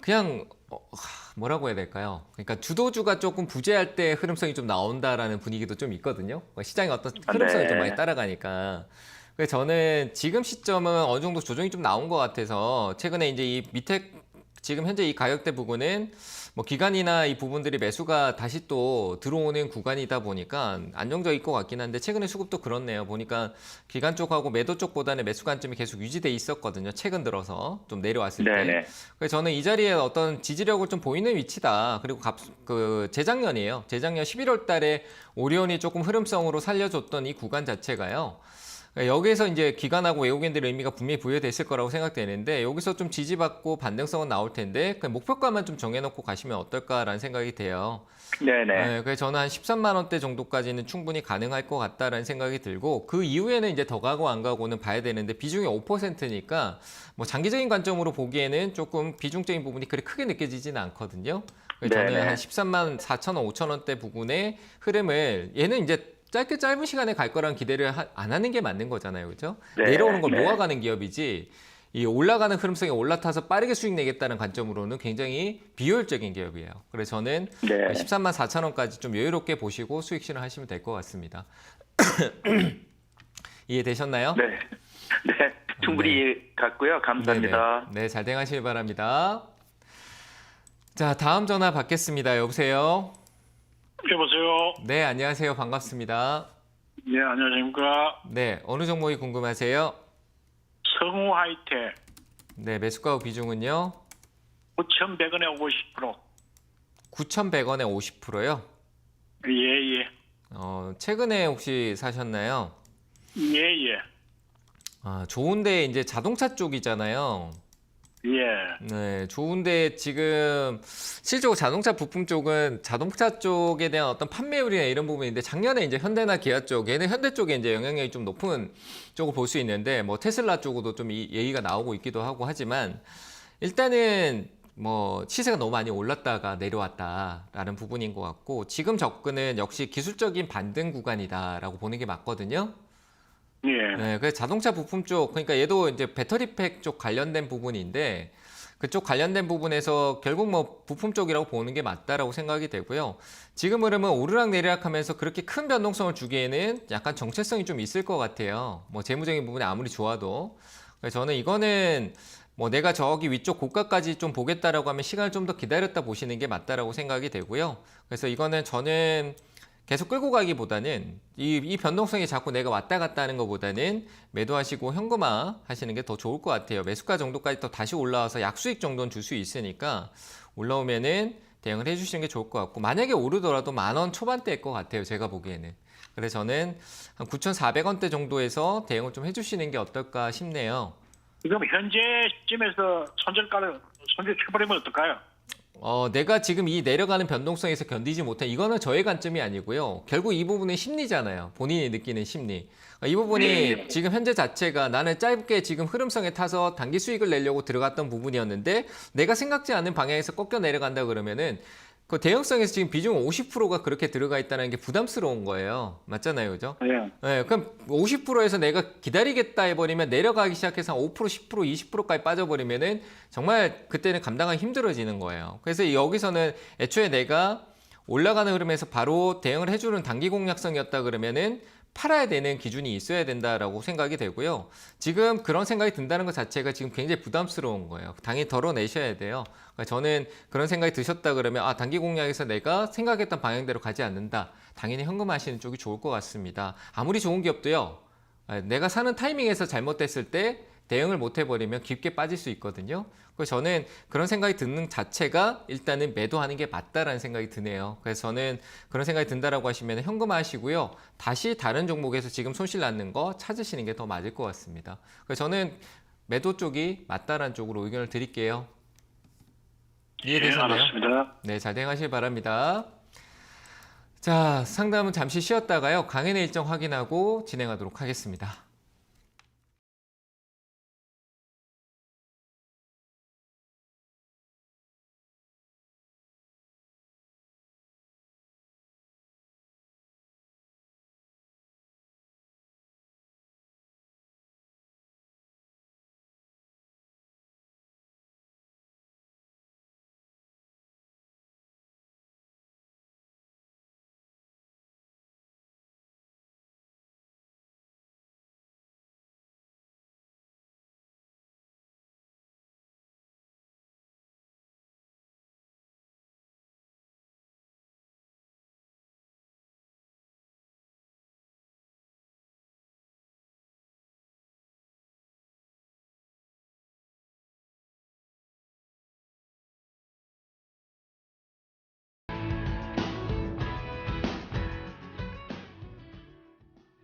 그냥 뭐라고 해야 될까요? 그러니까 주도주가 조금 부재할 때 흐름성이 좀 나온다라는 분위기도 좀 있거든요. 시장의 어떤 흐름성이 네. 좀 많이 따라가니까. 그래서 저는 지금 시점은 어느 정도 조정이 좀 나온 것 같아서 최근에 이제 이 밑에 지금 현재 이 가격대 부분은 뭐 기간이나 이 부분들이 매수가 다시 또 들어오는 구간이다 보니까 안정적일 것 같긴 한데 최근에 수급도 그렇네요. 보니까 기간 쪽하고 매도 쪽보다는 매수 관점이 계속 유지돼 있었거든요. 최근 들어서 좀 내려왔을 때. 네네. 그래서 저는 이 자리에 어떤 지지력을 좀 보이는 위치다. 그리고 재작년이에요. 재작년 11월 달에 오리온이 조금 흐름성으로 살려줬던 이 구간 자체가요. 여기에서 이제 기관하고 외국인들의 의미가 분명히 부여됐을 거라고 생각되는데 여기서 좀 지지받고 반등성은 나올 텐데 그냥 목표가만 좀 정해놓고 가시면 어떨까라는 생각이 돼요. 네네. 네, 그래서 저는 한 13만 원대 정도까지는 충분히 가능할 것 같다라는 생각이 들고 그 이후에는 이제 더 가고 안 가고는 봐야 되는데 비중이 5%니까 뭐 장기적인 관점으로 보기에는 조금 비중적인 부분이 그리 크게 느껴지지는 않거든요. 그래서 저는 네네. 한 13만 4천 원, 5천 원대 부분의 흐름을 얘는 이제 짧은 시간에 갈 거란 기대를 안 하는 게 맞는 거잖아요. 그렇죠? 네, 내려오는 걸 네. 모아가는 기업이지 이 올라가는 흐름성에 올라타서 빠르게 수익 내겠다는 관점으로는 굉장히 비효율적인 기업이에요. 그래서 저는 네. 13만 4천 원까지 좀 여유롭게 보시고 수익 실현하시면 될 것 같습니다. 이해되셨나요? 네. 네. 충분히 이해 갔고요. 감사합니다. 네네. 네, 잘 대응하시길 바랍니다. 자, 다음 전화 받겠습니다. 여보세요? 여보세요. 네, 안녕하세요. 반갑습니다. 네, 안녕하십니까. 네, 어느 종목이 궁금하세요? 성우 하이텍 네, 매수가 비중은요? 9,100원에 50%. 9,100원에 50%요? 예. 최근에 혹시 사셨나요? 예. 좋은데 이제 자동차 쪽이잖아요. 예. 네, 좋은데 지금 실제로 자동차 부품 쪽은 자동차 쪽에 대한 어떤 판매율이나 이런 부분인데 작년에 이제 현대나 기아 쪽, 얘는 현대 쪽에 이제 영향력이 좀 높은 쪽을 볼 수 있는데 뭐 테슬라 쪽으로도 좀 얘기가 나오고 있기도 하고 하지만 일단은 뭐 시세가 너무 많이 올랐다가 내려왔다라는 부분인 것 같고 지금 접근은 역시 기술적인 반등 구간이다라고 보는 게 맞거든요. 예. 네, 그래서 자동차 부품 쪽, 그러니까 얘도 이제 배터리팩 쪽 관련된 부분인데 그쪽 관련된 부분에서 결국 뭐 부품 쪽이라고 보는 게 맞다라고 생각이 되고요. 지금 흐름은 오르락 내리락 하면서 그렇게 큰 변동성을 주기에는 약간 정체성이 좀 있을 것 같아요. 뭐 재무적인 부분이 아무리 좋아도. 그래서 저는 이거는 뭐 내가 저기 위쪽 고가까지 좀 보겠다라고 하면 시간을 좀 더 기다렸다 보시는 게 맞다라고 생각이 되고요. 그래서 이거는 저는 계속 끌고 가기보다는 이 변동성이 자꾸 내가 왔다 갔다 하는 것보다는 매도하시고 현금화 하시는 게 더 좋을 것 같아요. 매수가 정도까지 또 다시 올라와서 약수익 정도는 줄 수 있으니까 올라오면은 대응을 해주시는 게 좋을 것 같고 만약에 오르더라도 10,000원 초반대일 것 같아요. 제가 보기에는. 그래서 저는 한 9,400원대 정도에서 대응을 좀 해주시는 게 어떨까 싶네요. 지금 현재 시점에서 손절가를 손절해버리면 어떨까요? 내가 지금 이 내려가는 변동성에서 견디지 못한 이거는 저의 관점이 아니고요. 결국 이 부분은 심리잖아요. 본인이 느끼는 심리. 이 부분이 지금 현재 자체가 나는 짧게 지금 흐름성에 타서 단기 수익을 내려고 들어갔던 부분이었는데 내가 생각지 않은 방향에서 꺾여 내려간다 그러면은 그 대형성에서 지금 비중 50%가 그렇게 들어가 있다는 게 부담스러운 거예요. 맞잖아요. 그죠? 예. 네, 그럼 50%에서 내가 기다리겠다 해버리면 내려가기 시작해서 한 5%, 10%, 20%까지 빠져버리면은 정말 그때는 감당하기 힘들어지는 거예요. 그래서 여기서는 애초에 내가 올라가는 흐름에서 바로 대응을 해주는 단기 공략성이었다 그러면은 팔아야 되는 기준이 있어야 된다라고 생각이 되고요. 지금 그런 생각이 든다는 것 자체가 지금 굉장히 부담스러운 거예요. 당연히 덜어내셔야 돼요. 그러니까 저는 그런 생각이 드셨다 그러면 단기 공략에서 내가 생각했던 방향대로 가지 않는다. 당연히 현금하시는 쪽이 좋을 것 같습니다. 아무리 좋은 기업도요. 내가 사는 타이밍에서 잘못됐을 때 대응을 못 해버리면 깊게 빠질 수 있거든요. 그래서 저는 그런 생각이 드는 자체가 일단은 매도하는 게 맞다라는 생각이 드네요. 그래서 저는 그런 생각이 든다라고 하시면 현금화하시고요. 다시 다른 종목에서 지금 손실 났는 거 찾으시는 게 더 맞을 것 같습니다. 그래서 저는 매도 쪽이 맞다라는 쪽으로 의견을 드릴게요. 이해되셨나요? 알았습니다. 네, 잘 대응하시길 바랍니다. 자, 상담은 잠시 쉬었다가요. 강연의 일정 확인하고 진행하도록 하겠습니다.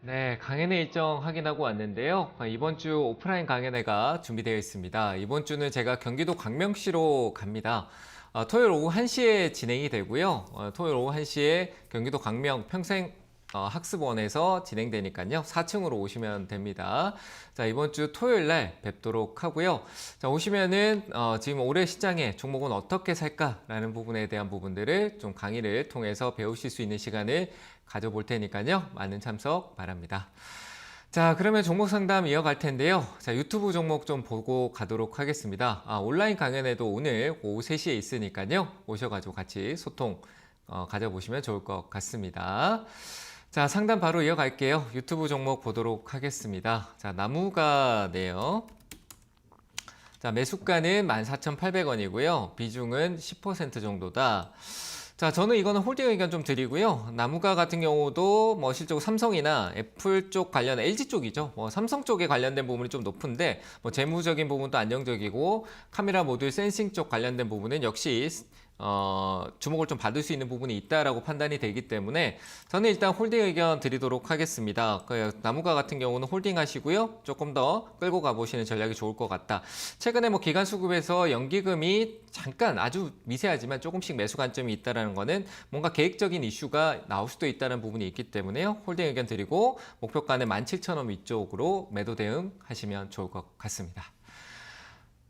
네, 강연회 일정 확인하고 왔는데요. 이번 주 오프라인 강연회가 준비되어 있습니다. 이번 주는 제가 경기도 광명시로 갑니다. 토요일 오후 1시에 진행이 되고요. 토요일 오후 1시에 경기도 광명 평생 학습원에서 진행되니까요. 4층으로 오시면 됩니다. 자, 이번 주 토요일 날 뵙도록 하고요. 자, 오시면은 지금 올해 시장에 종목은 어떻게 살까라는 부분에 대한 부분들을 좀 강의를 통해서 배우실 수 있는 시간을 가져볼 테니까요. 많은 참석 바랍니다. 자, 그러면 종목 상담 이어갈 텐데요. 자, 유튜브 종목 좀 보고 가도록 하겠습니다. 온라인 강연에도 오늘 오후 3시에 있으니까요. 오셔가지고 같이 소통 가져보시면 좋을 것 같습니다. 자, 상담 바로 이어갈게요. 유튜브 종목 보도록 하겠습니다. 자, 나무가네요. 자, 매수가는 14,800원이고요. 비중은 10% 정도다. 자, 저는 이거는 홀딩 의견 좀 드리고요. 나무가 같은 경우도 뭐 실적으로 삼성이나 애플 쪽 관련, LG 쪽이죠. 삼성 쪽에 관련된 부분이 좀 높은데, 재무적인 부분도 안정적이고, 카메라 모듈 센싱 쪽 관련된 부분은 역시 주목을 좀 받을 수 있는 부분이 있다라고 판단이 되기 때문에 저는 일단 홀딩 의견 드리도록 하겠습니다. 나무가 같은 경우는 홀딩 하시고요. 조금 더 끌고 가보시는 전략이 좋을 것 같다. 최근에 기관 수급에서 연기금이 잠깐 아주 미세하지만 조금씩 매수 관점이 있다라는 거는 뭔가 계획적인 이슈가 나올 수도 있다는 부분이 있기 때문에요. 홀딩 의견 드리고 목표가는 17,000원 위쪽으로 매도 대응 하시면 좋을 것 같습니다.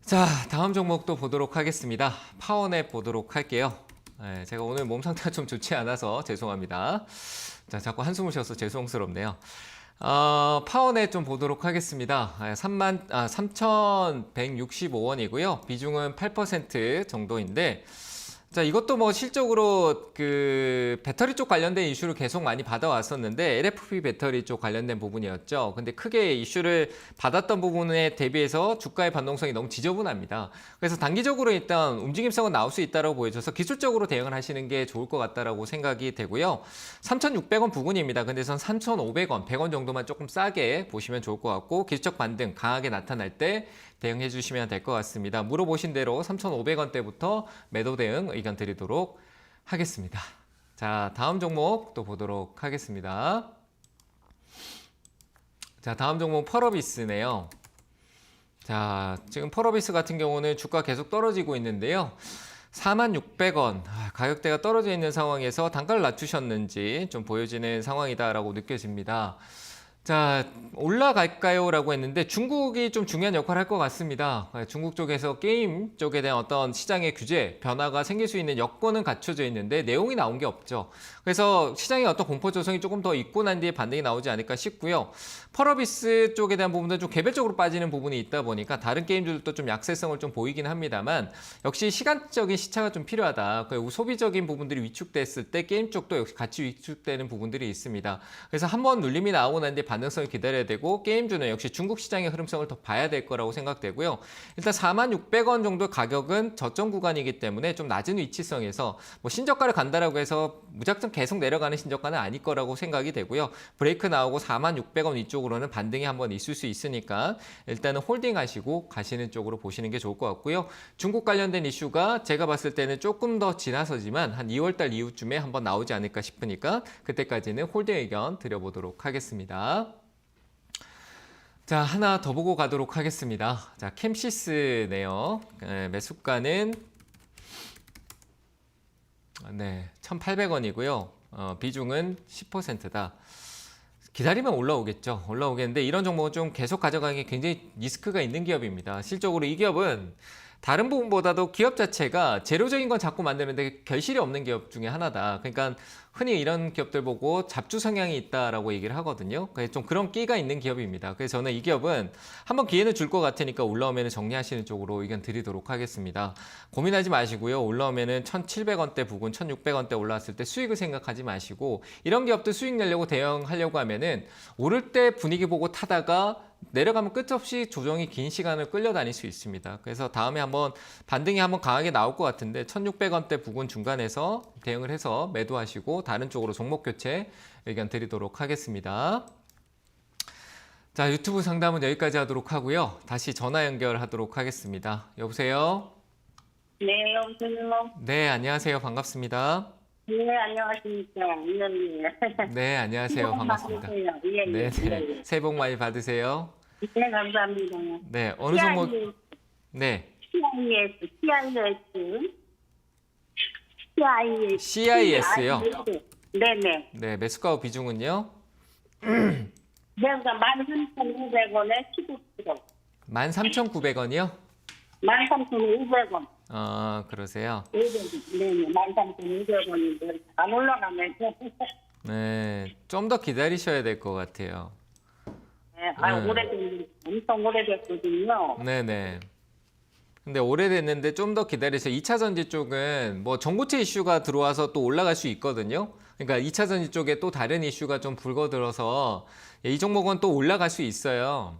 자, 다음 종목도 보도록 하겠습니다. 파워넷 보도록 할게요. 네, 제가 오늘 몸 상태가 좀 좋지 않아서 죄송합니다. 자, 자꾸 한숨을 쉬어서 죄송스럽네요. 파워넷 좀 보도록 하겠습니다. 3,165원이고요. 비중은 8% 정도인데, 자, 이것도 실적으로 그 배터리 쪽 관련된 이슈를 계속 많이 받아왔었는데 LFP 배터리 쪽 관련된 부분이었죠. 근데 크게 이슈를 받았던 부분에 대비해서 주가의 변동성이 너무 지저분합니다. 그래서 단기적으로 일단 움직임성은 나올 수 있다고 보여져서 기술적으로 대응을 하시는 게 좋을 것 같다라고 생각이 되고요. 3,600원 부근입니다. 근데 전 3,500원, 100원 정도만 조금 싸게 보시면 좋을 것 같고 기술적 반등 강하게 나타날 때 대응해 주시면 될 것 같습니다. 물어보신 대로 3,500원대부터 매도 대응 의견 드리도록 하겠습니다. 자, 다음 종목 또 보도록 하겠습니다. 자, 다음 종목 펄어비스네요. 자, 지금 펄어비스 같은 경우는 주가 계속 떨어지고 있는데요. 46,600원 가격대가 떨어져 있는 상황에서 단가를 낮추셨는지 좀 보여지는 상황이다라고 느껴집니다. 자, 올라갈까요? 라고 했는데 중국이 좀 중요한 역할을 할 것 같습니다. 중국 쪽에서 게임 쪽에 대한 어떤 시장의 규제, 변화가 생길 수 있는 여건은 갖춰져 있는데 내용이 나온 게 없죠. 그래서 시장의 어떤 공포 조성이 조금 더 있고 난 뒤에 반등이 나오지 않을까 싶고요. 펄어비스 쪽에 대한 부분은 좀 개별적으로 빠지는 부분이 있다 보니까 다른 게임들도 좀 약세성을 좀 보이긴 합니다만 역시 시간적인 시차가 좀 필요하다. 소비적인 부분들이 위축됐을 때 게임 쪽도 역시 같이 위축되는 부분들이 있습니다. 그래서 한번 눌림이 나오고 난 뒤에 반등성을 기다려야 되고 게임주는 역시 중국 시장의 흐름성을 더 봐야 될 거라고 생각되고요. 일단 46,600원 정도 가격은 저점 구간이기 때문에 좀 낮은 위치성에서 뭐 신저가를 간다라고 해서 무작정 계속 내려가는 신저가는 아닐 거라고 생각이 되고요. 브레이크 나오고 46,600원 위쪽으로는 반등이 한번 있을 수 있으니까 일단은 홀딩 하시고 가시는 쪽으로 보시는 게 좋을 것 같고요. 중국 관련된 이슈가 제가 봤을 때는 조금 더 지나서지만 한 2월달 이후쯤에 한번 나오지 않을까 싶으니까 그때까지는 홀딩 의견 드려보도록 하겠습니다. 자, 하나 더 보고 가도록 하겠습니다. 자, 캠시스네요. 매수가는 1,800원이고요. 비중은 10%다. 기다리면 올라오겠죠. 올라오겠는데 이런 종목은 좀 계속 가져가는 게 굉장히 리스크가 있는 기업입니다. 실적으로 이 기업은 다른 부분보다도 기업 자체가 재료적인 건 자꾸 만드는데 결실이 없는 기업 중에 하나다. 그러니까 흔히 이런 기업들 보고 잡주 성향이 있다라고 얘기를 하거든요. 그래서 좀 그런 끼가 있는 기업입니다. 그래서 저는 이 기업은 한번 기회는 줄 것 같으니까 올라오면 정리하시는 쪽으로 의견 드리도록 하겠습니다. 고민하지 마시고요. 올라오면은 1,700원대 부근 1,600원대 올라왔을 때 수익을 생각하지 마시고 이런 기업들 수익 내려고 대응하려고 하면은 오를 때 분위기 보고 타다가 내려가면 끝없이 조정이 긴 시간을 끌려다닐 수 있습니다. 그래서 다음에 한번 반등이 한번 강하게 나올 것 같은데 1,600원대 부근 중간에서 대응을 해서 매도하시고 다른 쪽으로 종목 교체 의견 드리도록 하겠습니다. 자, 유튜브 상담은 여기까지 하도록 하고요. 다시 전화 연결하도록 하겠습니다. 여보세요? 네, 여보세요. 네, 안녕하세요. 반갑습니다. 네, 안녕하십니까. 위원님. 네, 안녕하세요. 반갑습니다. 예, 예, 네, 네. 예. 새해 복 많이 받으세요. 네, 감사합니다. 네, 어느 종목? 네. CIS요? 네네. 네, 매수가 비중은요? 내가 13,500원에 15%. 13,900원이요? 13,500원. 그러세요. 네네, 13,500원인데 안 올라가면서. 네, 좀 더 기다리셔야 될 것 같아요. 네, 엄청 오래됐거든요. 네네. 근데 오래됐는데 좀 더 기다리세요. 2차 전지 쪽은 뭐 전고체 이슈가 들어와서 또 올라갈 수 있거든요. 그러니까 2차 전지 쪽에 또 다른 이슈가 좀 불거들어서 이 종목은 또 올라갈 수 있어요.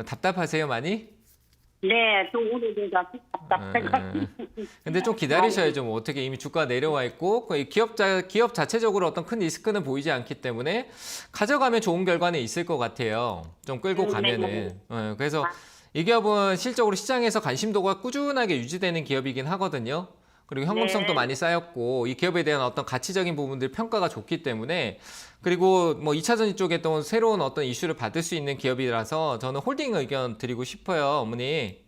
답답하세요, 많이? 네, 좀 오래돼서 답답해가지고. 근데 좀 기다리셔야죠. 뭐 어떻게 이미 주가 내려와 있고 기업 자체적으로 어떤 큰 리스크는 보이지 않기 때문에 가져가면 좋은 결과는 있을 것 같아요. 좀 끌고 가면은. 그래서 이 기업은 실적으로 시장에서 관심도가 꾸준하게 유지되는 기업이긴 하거든요. 그리고 현금성도 많이 쌓였고 이 기업에 대한 어떤 가치적인 부분들 평가가 좋기 때문에 그리고 뭐 2차 전지 쪽에 또 새로운 어떤 이슈를 받을 수 있는 기업이라서 저는 홀딩 의견 드리고 싶어요, 어머니.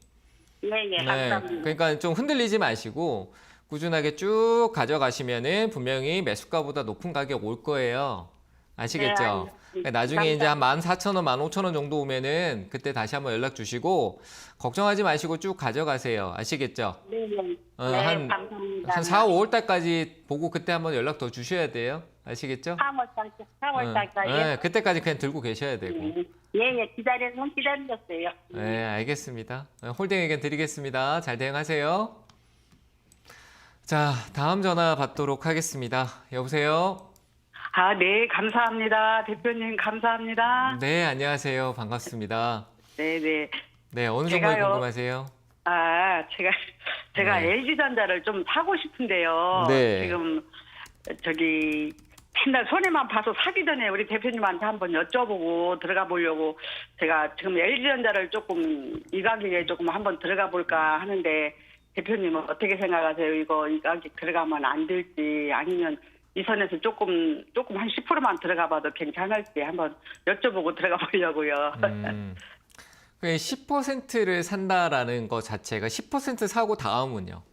네, 감사합니다. 그러니까 좀 흔들리지 마시고 꾸준하게 쭉 가져가시면은 분명히 매수가보다 높은 가격 올 거예요. 아시겠죠? 네, 나중에 이제 한 14,000원, 15,000원 정도 오면은 그때 다시 한번 연락 주시고 걱정하지 마시고 쭉 가져가세요. 아시겠죠? 네, 한 감사합니다. 4, 5월 달까지 보고 그때 한번 연락 더 주셔야 돼요. 아시겠죠? 3월 달까지. 네, 그때까지 그냥 들고 계셔야 되고. 예, 기다렸어요. 네, 알겠습니다. 홀딩 의견 드리겠습니다. 잘 대응하세요. 자, 다음 전화 받도록 하겠습니다. 여보세요? 아, 네, 감사합니다. 대표님, 감사합니다. 네, 안녕하세요. 반갑습니다. 네네. 네, 어느 종목이 제가요. 궁금하세요? 아, 제가 네. LG전자를 좀 사고 싶은데요. 네. 지금 저기 맨날 손해만 봐서 사기 전에 우리 대표님한테 한번 여쭤보고 들어가 보려고 제가 지금 LG전자를 조금 이 가격에 조금 한번 들어가 볼까 하는데 대표님은 어떻게 생각하세요? 이거 이 가격 들어가면 안 될지 아니면 이 선에서 조금 한 10%만 들어가 봐도 괜찮을지 한번 여쭤보고 들어가 보려고요. 10%를 산다라는 것 자체가 10% 사고 다음은요?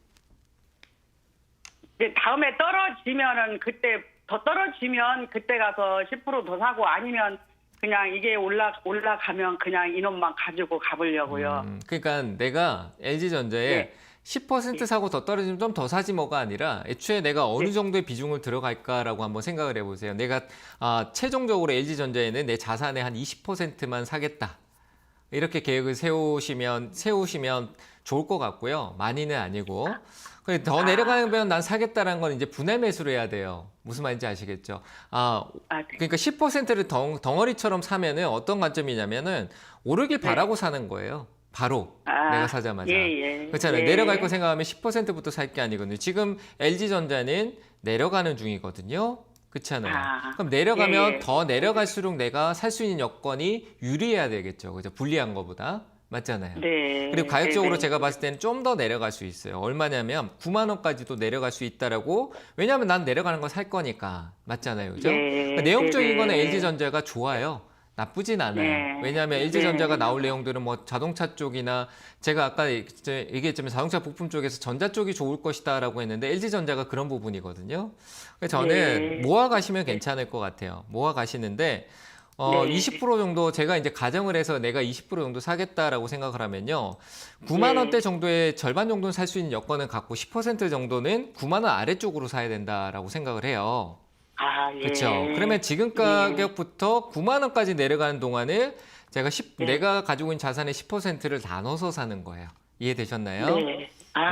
이제 다음에 떨어지면은 그때 더 떨어지면 그때 가서 10%더 사고 아니면 그냥 이게 올라가면 그냥 이놈만 가지고 가보려고요. 그러니까 내가 LG전자에 네. 10% 사고 더 떨어지면 좀 더 사지 뭐가 아니라 애초에 내가 어느 정도의 비중을 들어갈까라고 한번 생각을 해보세요. 내가 최종적으로 LG전자에는 내 자산의 한 20%만 사겠다. 이렇게 계획을 세우시면 좋을 것 같고요. 많이는 아니고. 더 내려가면 난 사겠다라는 건 이제 분할 매수를 해야 돼요. 무슨 말인지 아시겠죠? 그러니까 10%를 덩어리처럼 사면은 어떤 관점이냐면은 오르길 바라고 사는 거예요. 바로 내가 사자마자. 그렇잖아요. 내려갈 거 생각하면 10%부터 살 게 아니거든요. 지금 LG전자는 내려가는 중이거든요. 그렇잖아요. 그럼 내려가면 더 내려갈수록 내가 살 수 있는 여건이 유리해야 되겠죠. 그죠? 불리한 거보다. 맞잖아요. 네. 그리고 가격적으로 제가 봤을 때는 좀 더 내려갈 수 있어요. 얼마냐면 9만 원까지도 내려갈 수 있다라고. 왜냐하면 난 내려가는 거 살 거니까. 맞잖아요. 그죠? 그러니까 내용적인 거는 LG전자가 좋아요. 나쁘진 않아요. 왜냐하면 LG전자가 나올 내용들은 뭐 자동차 쪽이나 제가 아까 얘기했지만 자동차 부품 쪽에서 전자 쪽이 좋을 것이다라고 했는데 LG전자가 그런 부분이거든요. 그래서 저는 모아 가시면 괜찮을 것 같아요. 모아 가시는데 20% 정도 제가 이제 가정을 해서 내가 20% 정도 사겠다라고 생각을 하면요. 9만 원대 정도의 절반 정도는 살 수 있는 여건을 갖고 10% 정도는 9만 원 아래쪽으로 사야 된다라고 생각을 해요. 그렇죠. 그러면 지금 가격부터 9만 원까지 내려가는 동안을 제가 내가 가지고 있는 자산의 10%를 나눠서 사는 거예요. 이해되셨나요? 네.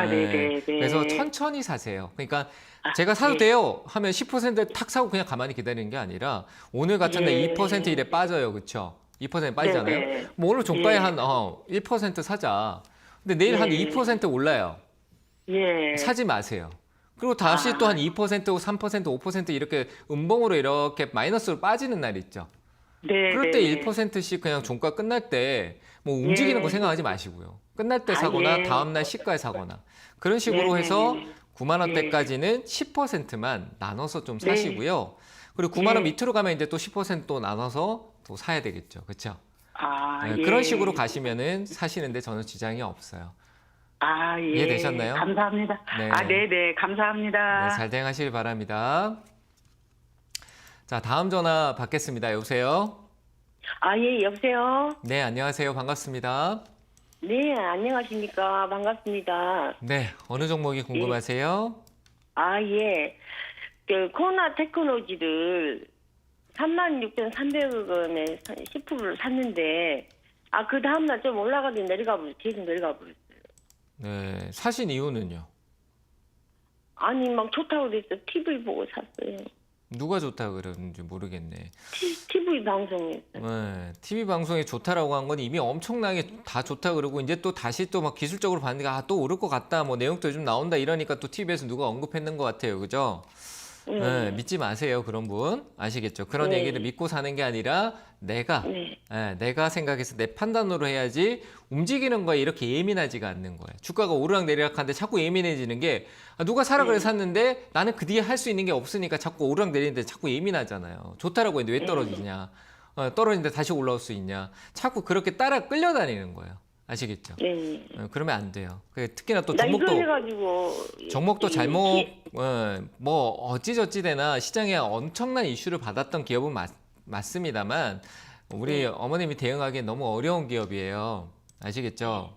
네. 그래서 천천히 사세요. 그러니까 제가 사도 돼요 하면 10% 탁 사고 그냥 가만히 기다리는 게 아니라 오늘 같은 날 2% 이래 빠져요. 그렇죠? 2% 빠지잖아요. 뭐 오늘 종가에 한 1% 사자. 근데 내일 한 2% 올라요. 사지 마세요. 그리고 다시 또 한 2%, 3%, 5% 이렇게 음봉으로 이렇게 마이너스로 빠지는 날 있죠. 그럴 때 1%씩 그냥 종가 끝날 때 뭐 움직이는 거 생각하지 마시고요. 끝날 때 사거나 다음 날 시가에 사거나 그런 식으로 해서 9만 원대까지는 10%만 나눠서 좀 사시고요. 그리고 9만 원 밑으로 가면 이제 또 10% 나눠서 또 사야 되겠죠. 그렇죠? 그런 식으로 가시면은 사시는데 저는 지장이 없어요. 이해되셨나요? 감사합니다. 네. 네, 감사합니다. 네, 잘 대응하시길 바랍니다. 자, 다음 전화 받겠습니다. 여보세요? 예, 여보세요? 네, 안녕하세요. 반갑습니다. 네, 안녕하십니까. 반갑습니다. 네, 어느 종목이 궁금하세요? 예. 코로나 테크놀로지를 36,300원에 10%를 샀는데, 그 다음날 좀 올라가더니 계속 내려가 버렸어요. 네, 사신 이유는요? 아니, 막 좋다고 그랬어. TV 보고 샀어요. 누가 좋다 그러는지 모르겠네. TV 방송에서. 네, TV 방송이 좋다라고 한 건 이미 엄청나게 다 좋다 그러고 이제 또 다시 또 막 기술적으로 봤는데 또 오를 것 같다. 뭐 내용도 좀 나온다 이러니까 또 TV에서 누가 언급했는 것 같아요. 그죠? 네, 믿지 마세요. 그런 분. 아시겠죠? 그런 얘기를 믿고 사는 게 아니라 내가 생각해서 내 판단으로 해야지 움직이는 거에 이렇게 예민하지가 않는 거예요. 주가가 오르락 내리락 하는데 자꾸 예민해지는 게 누가 사라 그래 샀는데 나는 그 뒤에 할 수 있는 게 없으니까 자꾸 오르락 내리는데 자꾸 예민하잖아요. 좋다라고 했는데 왜 떨어지냐. 떨어지는데 다시 올라올 수 있냐. 자꾸 그렇게 따라 끌려다니는 거예요. 아시겠죠? 그러면 안 돼요. 특히나 또 종목도 잘못 뭐 어찌저찌 되나 시장에 엄청난 이슈를 받았던 기업은 맞습니다만 우리 어머님이 대응하기엔 너무 어려운 기업이에요. 아시겠죠?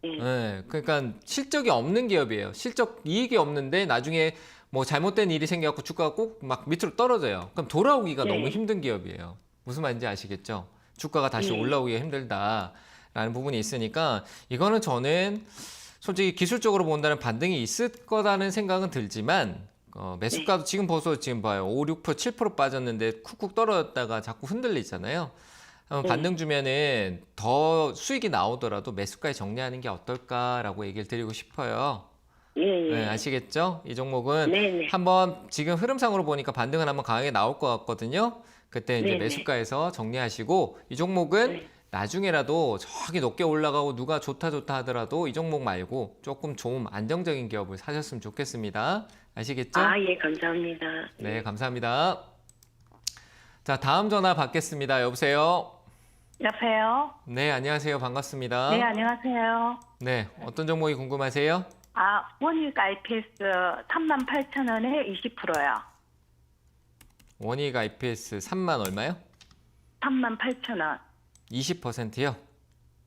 그러니까 실적이 없는 기업이에요. 실적 이익이 없는데 나중에 뭐 잘못된 일이 생겨갖고 주가가 꼭 막 밑으로 떨어져요. 그럼 돌아오기가 너무 힘든 기업이에요. 무슨 말인지 아시겠죠? 주가가 다시 올라오기가 힘들다라는 부분이 있으니까 이거는 저는 솔직히 기술적으로 본다는 반등이 있을 거라는 생각은 들지만 매수가도 지금 벌써 지금 봐요. 5, 6%, 7% 빠졌는데 쿡쿡 떨어졌다가 자꾸 흔들리잖아요. 반등 주면은 더 수익이 나오더라도 매수가에 정리하는 게 어떨까라고 얘기를 드리고 싶어요. 예, 예. 네, 아시겠죠? 이 종목은 네네. 한번 지금 흐름상으로 보니까 반등은 한번 강하게 나올 것 같거든요. 그때 이제 네네. 매수가에서 정리하시고 이 종목은 네. 나중에라도 저기 높게 올라가고 누가 좋다 하더라도 이 종목 말고 조금 좀 안정적인 기업을 사셨으면 좋겠습니다. 아시겠죠? 아, 예, 감사합니다. 네, 감사합니다. 자, 다음 전화 받겠습니다. 여보세요? 여보세요? 네, 안녕하세요. 반갑습니다. 네, 안녕하세요. 네, 어떤 종목이 궁금하세요? 원익 IPS 38,000원에 20%요. 원익 IPS 3만 얼마요? 38,000원. 20%요?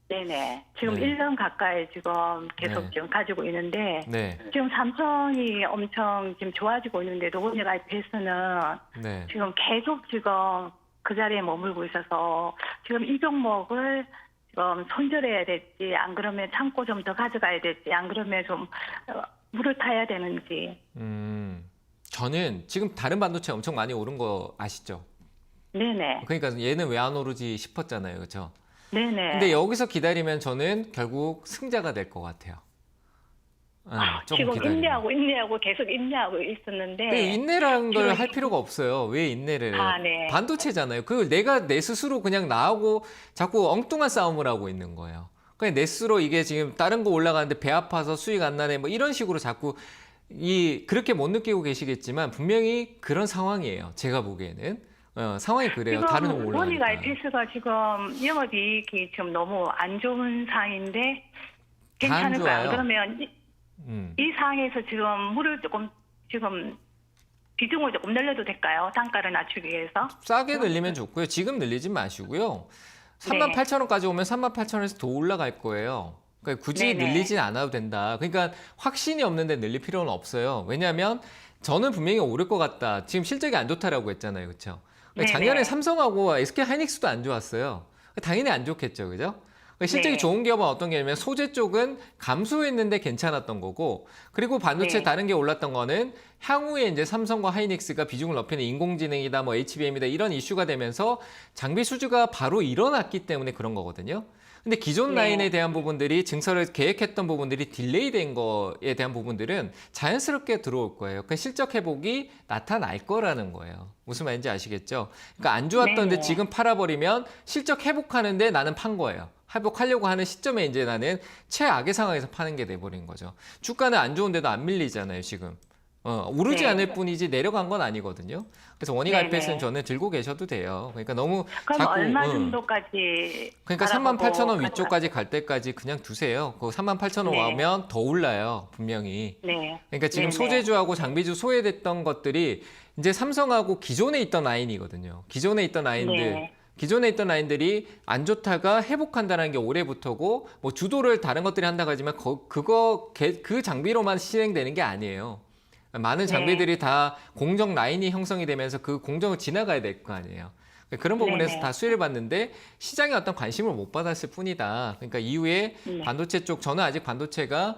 네네. 지금 네. 1년 가까이 지금 계속 네. 지금 가지고 있는데 네, 지금 삼성이 엄청 지금 좋아지고 있는데도 원익 IPS는 네. 지금 계속 지금 그 자리에 머물고 있어서 지금 이 종목을 지금 손절해야 될지 안 그러면 참고 좀 더 가져가야 될지 안 그러면 좀 물을 타야 되는지. 저는 지금 다른 반도체 엄청 많이 오른 거 아시죠? 네네. 그러니까 얘는 왜 안 오르지 싶었잖아요. 그렇죠? 네네. 근데 여기서 기다리면 저는 결국 승자가 될 것 같아요. 조금 지금 기다리면. 인내하고 계속 인내하고 있었는데. 그 인내라는 걸 지금- 할 필요가 없어요. 왜 인내를 해요? 네. 반도체잖아요. 그걸 내가 내 스스로 그냥 나하고 자꾸 엉뚱한 싸움을 하고 있는 거예요. 그냥 내 스스로 이게 지금 다른 거 올라가는데 배 아파서 수익 안 나네 뭐 이런 식으로 자꾸 그렇게 못 느끼고 계시겠지만 분명히 그런 상황이에요. 제가 보기에는. 상황이 그래요. 다른 거 지금 원익 올라가니까. IPS가 지금 영업이익이 지금 너무 안 좋은 상황인데 다안 괜찮을까요? 좋아요. 그러면 이 상황에서 지금 물을 조금 지금 비중을 조금 늘려도 될까요? 단가를 낮추기 위해서. 싸게 늘리면 좋고요. 지금 늘리지 마시고요. 네. 38,000원까지 오면 38,000원에서 더 올라갈 거예요. 그러니까 굳이 네네. 늘리진 않아도 된다. 그러니까 확신이 없는데 늘릴 필요는 없어요. 왜냐하면 저는 분명히 오를 것 같다. 지금 실적이 안 좋다라고 했잖아요. 그렇죠? 네네. 작년에 삼성하고 SK 하이닉스도 안 좋았어요. 당연히 안 좋겠죠. 그죠? 실적이 네. 좋은 기업은 어떤 게 있냐면 소재 쪽은 감소했는데 괜찮았던 거고 그리고 반도체 네. 다른 게 올랐던 거는 향후에 이제 삼성과 하이닉스가 비중을 높이는 인공지능이다 뭐 HBM이다 이런 이슈가 되면서 장비 수주가 바로 일어났기 때문에 그런 거거든요. 근데 기존 네. 라인에 대한 부분들이 증설을 계획했던 부분들이 딜레이 된 거에 대한 부분들은 자연스럽게 들어올 거예요. 그 실적 회복이 나타날 거라는 거예요. 무슨 말인지 아시겠죠? 그러니까 안 좋았던데 네. 지금 팔아버리면 실적 회복하는데 나는 판 거예요. 회복하려고 하는 시점에 이제 나는 최악의 상황에서 파는 게 돼버린 거죠. 주가는 안 좋은데도 안 밀리잖아요, 지금. 오르지 네. 않을 뿐이지 내려간 건 아니거든요. 그래서 원익 네네. IPS는 저는 들고 계셔도 돼요. 그러니까 너무 그럼 자꾸 얼마 정도까지? 그러니까 알아보고 38,000원 가져가- 위쪽까지 갈 때까지 그냥 두세요. 그 38,000원 네. 오면 더 올라요, 분명히. 네. 그러니까 지금 네네. 소재주하고 장비주 소외됐던 것들이 이제 삼성하고 기존에 있던 라인이거든요. 기존에 있던 라인들. 네. 기존에 있던 라인들이 안 좋다가 회복한다는 게 올해부터고 뭐 주도를 다른 것들이 한다고 하지만 그 장비로만 실행되는 게 아니에요. 많은 네. 장비들이 다 공정 라인이 형성이 되면서 그 공정을 지나가야 될 거 아니에요. 그런 부분에서 네네. 다 수혜를 받는데 시장에 어떤 관심을 못 받았을 뿐이다. 그러니까 이후에 네. 반도체 쪽 저는 아직 반도체가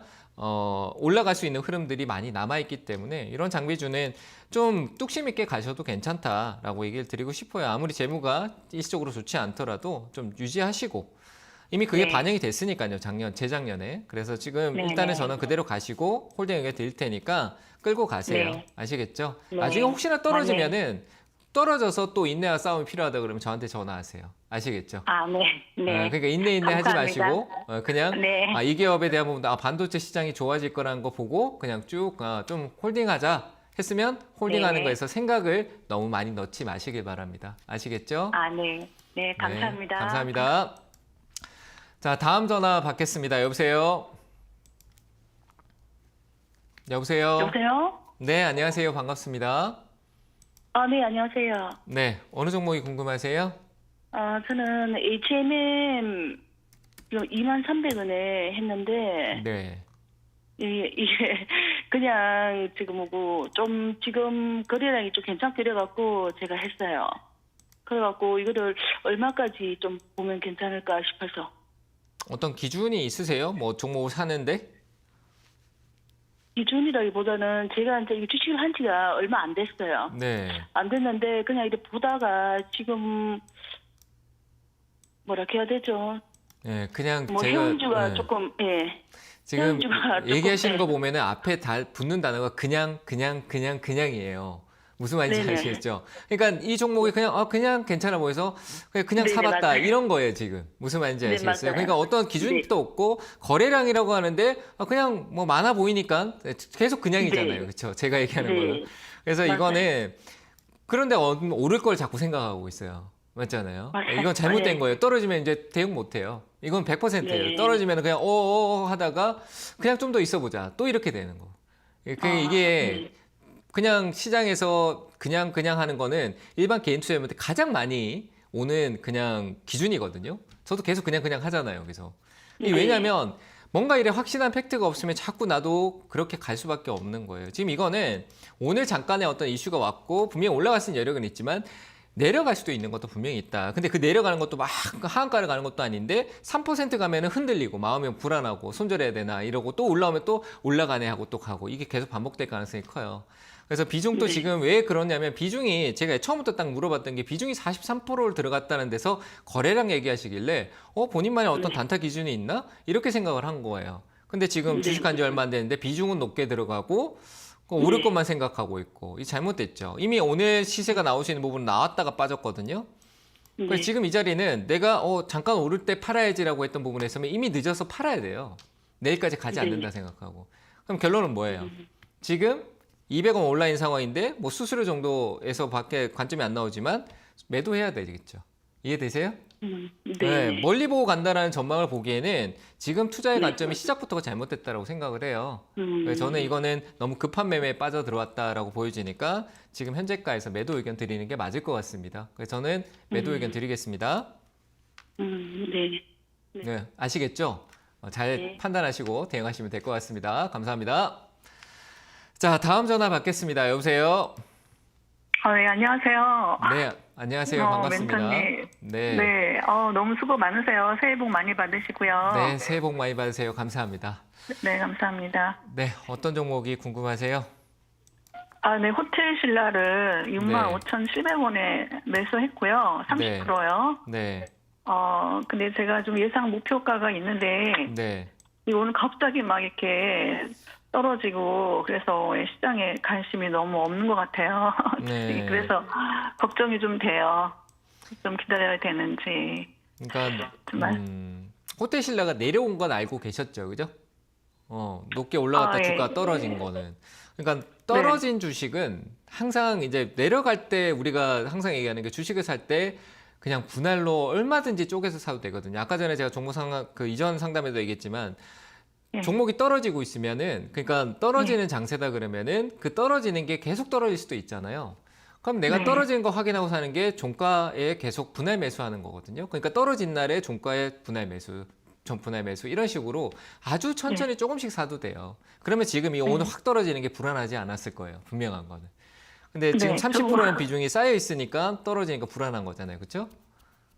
올라갈 수 있는 흐름들이 많이 남아있기 때문에 이런 장비주는 좀 뚝심 있게 가셔도 괜찮다라고 얘기를 드리고 싶어요. 아무리 재무가 일시적으로 좋지 않더라도 좀 유지하시고 이미 그게 네. 반영이 됐으니까요. 재작년에. 그래서 지금 네네. 일단은 저는 그대로 가시고 홀딩 의견 드릴 테니까 끌고 가세요. 네. 아시겠죠? 네. 나중에 혹시나 떨어지면은 떨어져서 또 인내와 싸움이 필요하다 그러면 저한테 전화하세요. 아시겠죠? 네. 네. 그러니까 인내 하지 감사합니다. 마시고 그냥 네. 이 기업에 대한 부분 반도체 시장이 좋아질 거라는 거 보고 그냥 쭉 좀 홀딩하자 했으면 홀딩하는 네. 거에서 생각을 너무 많이 넣지 마시길 바랍니다. 아시겠죠? 네. 네, 감사합니다. 네, 감사합니다. 자, 다음 전화 받겠습니다. 여보세요? 여보세요? 여보세요? 네, 안녕하세요. 반갑습니다. 네, 안녕하세요. 네, 어느 종목이 궁금하세요? 저는 HMM 23,300원에 했는데 네. 이게 그냥 지금 좀 지금 거래량이 좀 괜찮게 이래갖고 제가 했어요. 그래갖고 이거를 얼마까지 좀 보면 괜찮을까 싶어서. 어떤 기준이 있으세요? 뭐 종목을 사는데? 기준이라기보다는 제가 이제 이 주식을 한 지가 얼마 안 됐어요. 네. 안 됐는데 그냥 이렇게 보다가 지금 뭐라 해야 되죠? 네, 그냥 뭐 제가 해운주가 조금 지금 헤어지기가 조금, 얘기하시는 네. 거 보면은 앞에 다 붙는 단어가 그냥이에요. 무슨 말인지 네네. 아시겠죠? 그러니까 이 종목이 그냥 괜찮아 보여서 그냥 네네, 사봤다 맞아요. 이런 거예요, 지금. 무슨 말인지 네, 아시겠어요? 맞아요. 그러니까 어떤 기준도 없고 거래량이라고 하는데 그냥 뭐 많아 보이니까 계속 그냥이잖아요. 네. 그렇죠? 제가 얘기하는 네. 거는. 그래서 맞아요. 이거는 그런데 오를 걸 자꾸 생각하고 있어요. 맞잖아요. 맞아요. 이건 잘못된 네. 거예요. 떨어지면 이제 대응 못 해요. 이건 100%예요. 네. 떨어지면 그냥 하다가 그냥 좀 더 있어 보자. 또 이렇게 되는 거. 이게 네. 그냥 시장에서 그냥 하는 거는 일반 개인 투자자한테 가장 많이 오는 그냥 기준이거든요. 저도 계속 그냥 하잖아요. 그래서 네. 왜냐하면 뭔가 이래 확실한 팩트가 없으면 자꾸 나도 그렇게 갈 수밖에 없는 거예요. 지금 이거는 오늘 잠깐의 어떤 이슈가 왔고 분명히 올라갈 수 있는 여력은 있지만 내려갈 수도 있는 것도 분명히 있다. 근데 그 내려가는 것도 막 하한가를 가는 것도 아닌데 3% 가면은 흔들리고 마음이 불안하고 손절해야 되나 이러고 또 올라오면 또 올라가네 하고 또 가고 이게 계속 반복될 가능성이 커요. 그래서 비중도 네. 지금 왜 그러냐면 비중이 제가 처음부터 딱 물어봤던 게 비중이 43%를 들어갔다는 데서 거래량 얘기하시길래 본인만의 어떤 단타 기준이 있나? 이렇게 생각을 한 거예요. 근데 지금 네. 주식한 지 얼마 안 됐는데 비중은 높게 들어가고 오를 것만 생각하고 있고 이 잘못됐죠. 이미 오늘 시세가 나오시는 부분 나왔다가 빠졌거든요. 그래서 네. 지금 이 자리는 내가 잠깐 오를 때 팔아야지라고 했던 부분에서는 이미 늦어서 팔아야 돼요. 내일까지 가지 네. 않는다 생각하고. 그럼 결론은 뭐예요? 지금 200원 온라인 상황인데 뭐 수수료 정도에서 밖에 관점이 안 나오지만 매도해야 되겠죠. 이해되세요? 네. 멀리 보고 간다라는 전망을 보기에는 지금 투자의 네. 관점이 시작부터가 잘못됐다라고 생각을 해요. 음. 그래서 저는 이거는 너무 급한 매매에 빠져 들어왔다라고 보여지니까 지금 현재가에서 매도 의견 드리는 게 맞을 것 같습니다. 그래서 저는 매도 의견 드리겠습니다. 네. 네, 아시겠죠? 잘 네. 판단하시고 대응하시면 될 것 같습니다. 감사합니다. 자, 다음 전화 받겠습니다. 여보세요? 네, 안녕하세요. 네, 안녕하세요. 반갑습니다. 멘토님. 네. 네, 너무 수고 많으세요. 새해 복 많이 받으시고요. 네, 새해 복 많이 받으세요. 감사합니다. 네, 감사합니다. 네, 어떤 종목이 궁금하세요? 네, 호텔 신라를 65,700원에 매수했고요. 30%요. 네, 근데 제가 좀 예상 목표가가 있는데, 네. 이 오늘 갑자기 막 이렇게 떨어지고, 그래서 시장에 관심이 너무 없는 것 같아요. 네. 그래서 걱정이 좀 돼요. 좀 기다려야 되는지. 그러니까 정말. 호텔 신라가 내려온 건 알고 계셨죠, 그죠? 높게 올라갔다 예. 주가 떨어진 거는. 그러니까 떨어진 주식은 항상 이제 내려갈 때 우리가 항상 얘기하는 게 주식을 살 때 그냥 분할로 얼마든지 쪼개서 사도 되거든요. 아까 전에 제가 종목 상담 그 이전 상담에도 얘기했지만 예. 종목이 떨어지고 있으면은 그러니까 떨어지는 장세다 그러면은 그 떨어지는 게 계속 떨어질 수도 있잖아요. 그럼 내가 네. 떨어지는 거 확인하고 사는 게 종가에 계속 분할 매수하는 거거든요. 그러니까 떨어진 날에 종가에 분할 매수, 분할 매수 이런 식으로 아주 천천히 조금씩 사도 돼요. 그러면 지금 이 오늘 확 떨어지는 게 불안하지 않았을 거예요. 분명한 거는. 근데 지금 네, 30%는 비중이 쌓여 있으니까 떨어지니까 불안한 거잖아요. 그렇죠?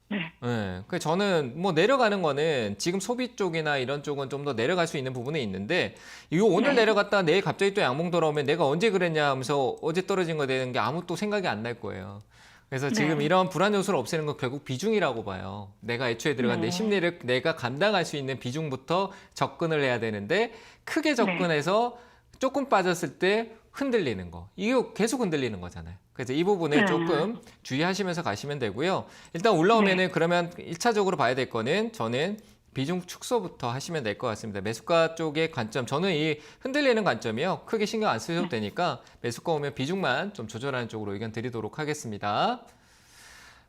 네. 네. 그래서 저는 뭐 내려가는 거는 지금 소비 쪽이나 이런 쪽은 좀 더 내려갈 수 있는 부분이 있는데 이 오늘 내려갔다 내일 갑자기 또 양봉 돌아오면 내가 언제 그랬냐 하면서 어제 떨어진 거 되는 게 아무 또 생각이 안 날 거예요. 그래서 지금 네. 이런 불안 요소를 없애는 건 결국 비중이라고 봐요. 내가 애초에 들어간 내 심리를 내가 감당할 수 있는 비중부터 접근을 해야 되는데 크게 접근해서 조금 빠졌을 때 흔들리는 거. 이거 계속 흔들리는 거잖아요. 그래서 이 부분에 조금 주의하시면서 가시면 되고요. 일단 올라오면은 그러면 1차적으로 봐야 될 거는 저는 비중 축소부터 하시면 될 것 같습니다. 매수가 쪽의 관점, 저는 이 흔들리는 관점이요. 크게 신경 안 쓰셔도 되니까 매수가 오면 비중만 좀 조절하는 쪽으로 의견 드리도록 하겠습니다.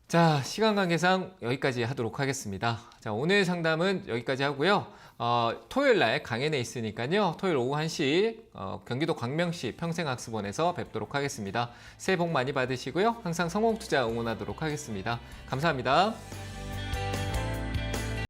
자, 시간 관계상 여기까지 하도록 하겠습니다. 자, 오늘 상담은 여기까지 하고요. 토요일 날 강연에 있으니까요. 토요일 오후 1시 경기도 광명시 평생학습원에서 뵙도록 하겠습니다. 새해 복 많이 받으시고요. 항상 성공투자 응원하도록 하겠습니다. 감사합니다.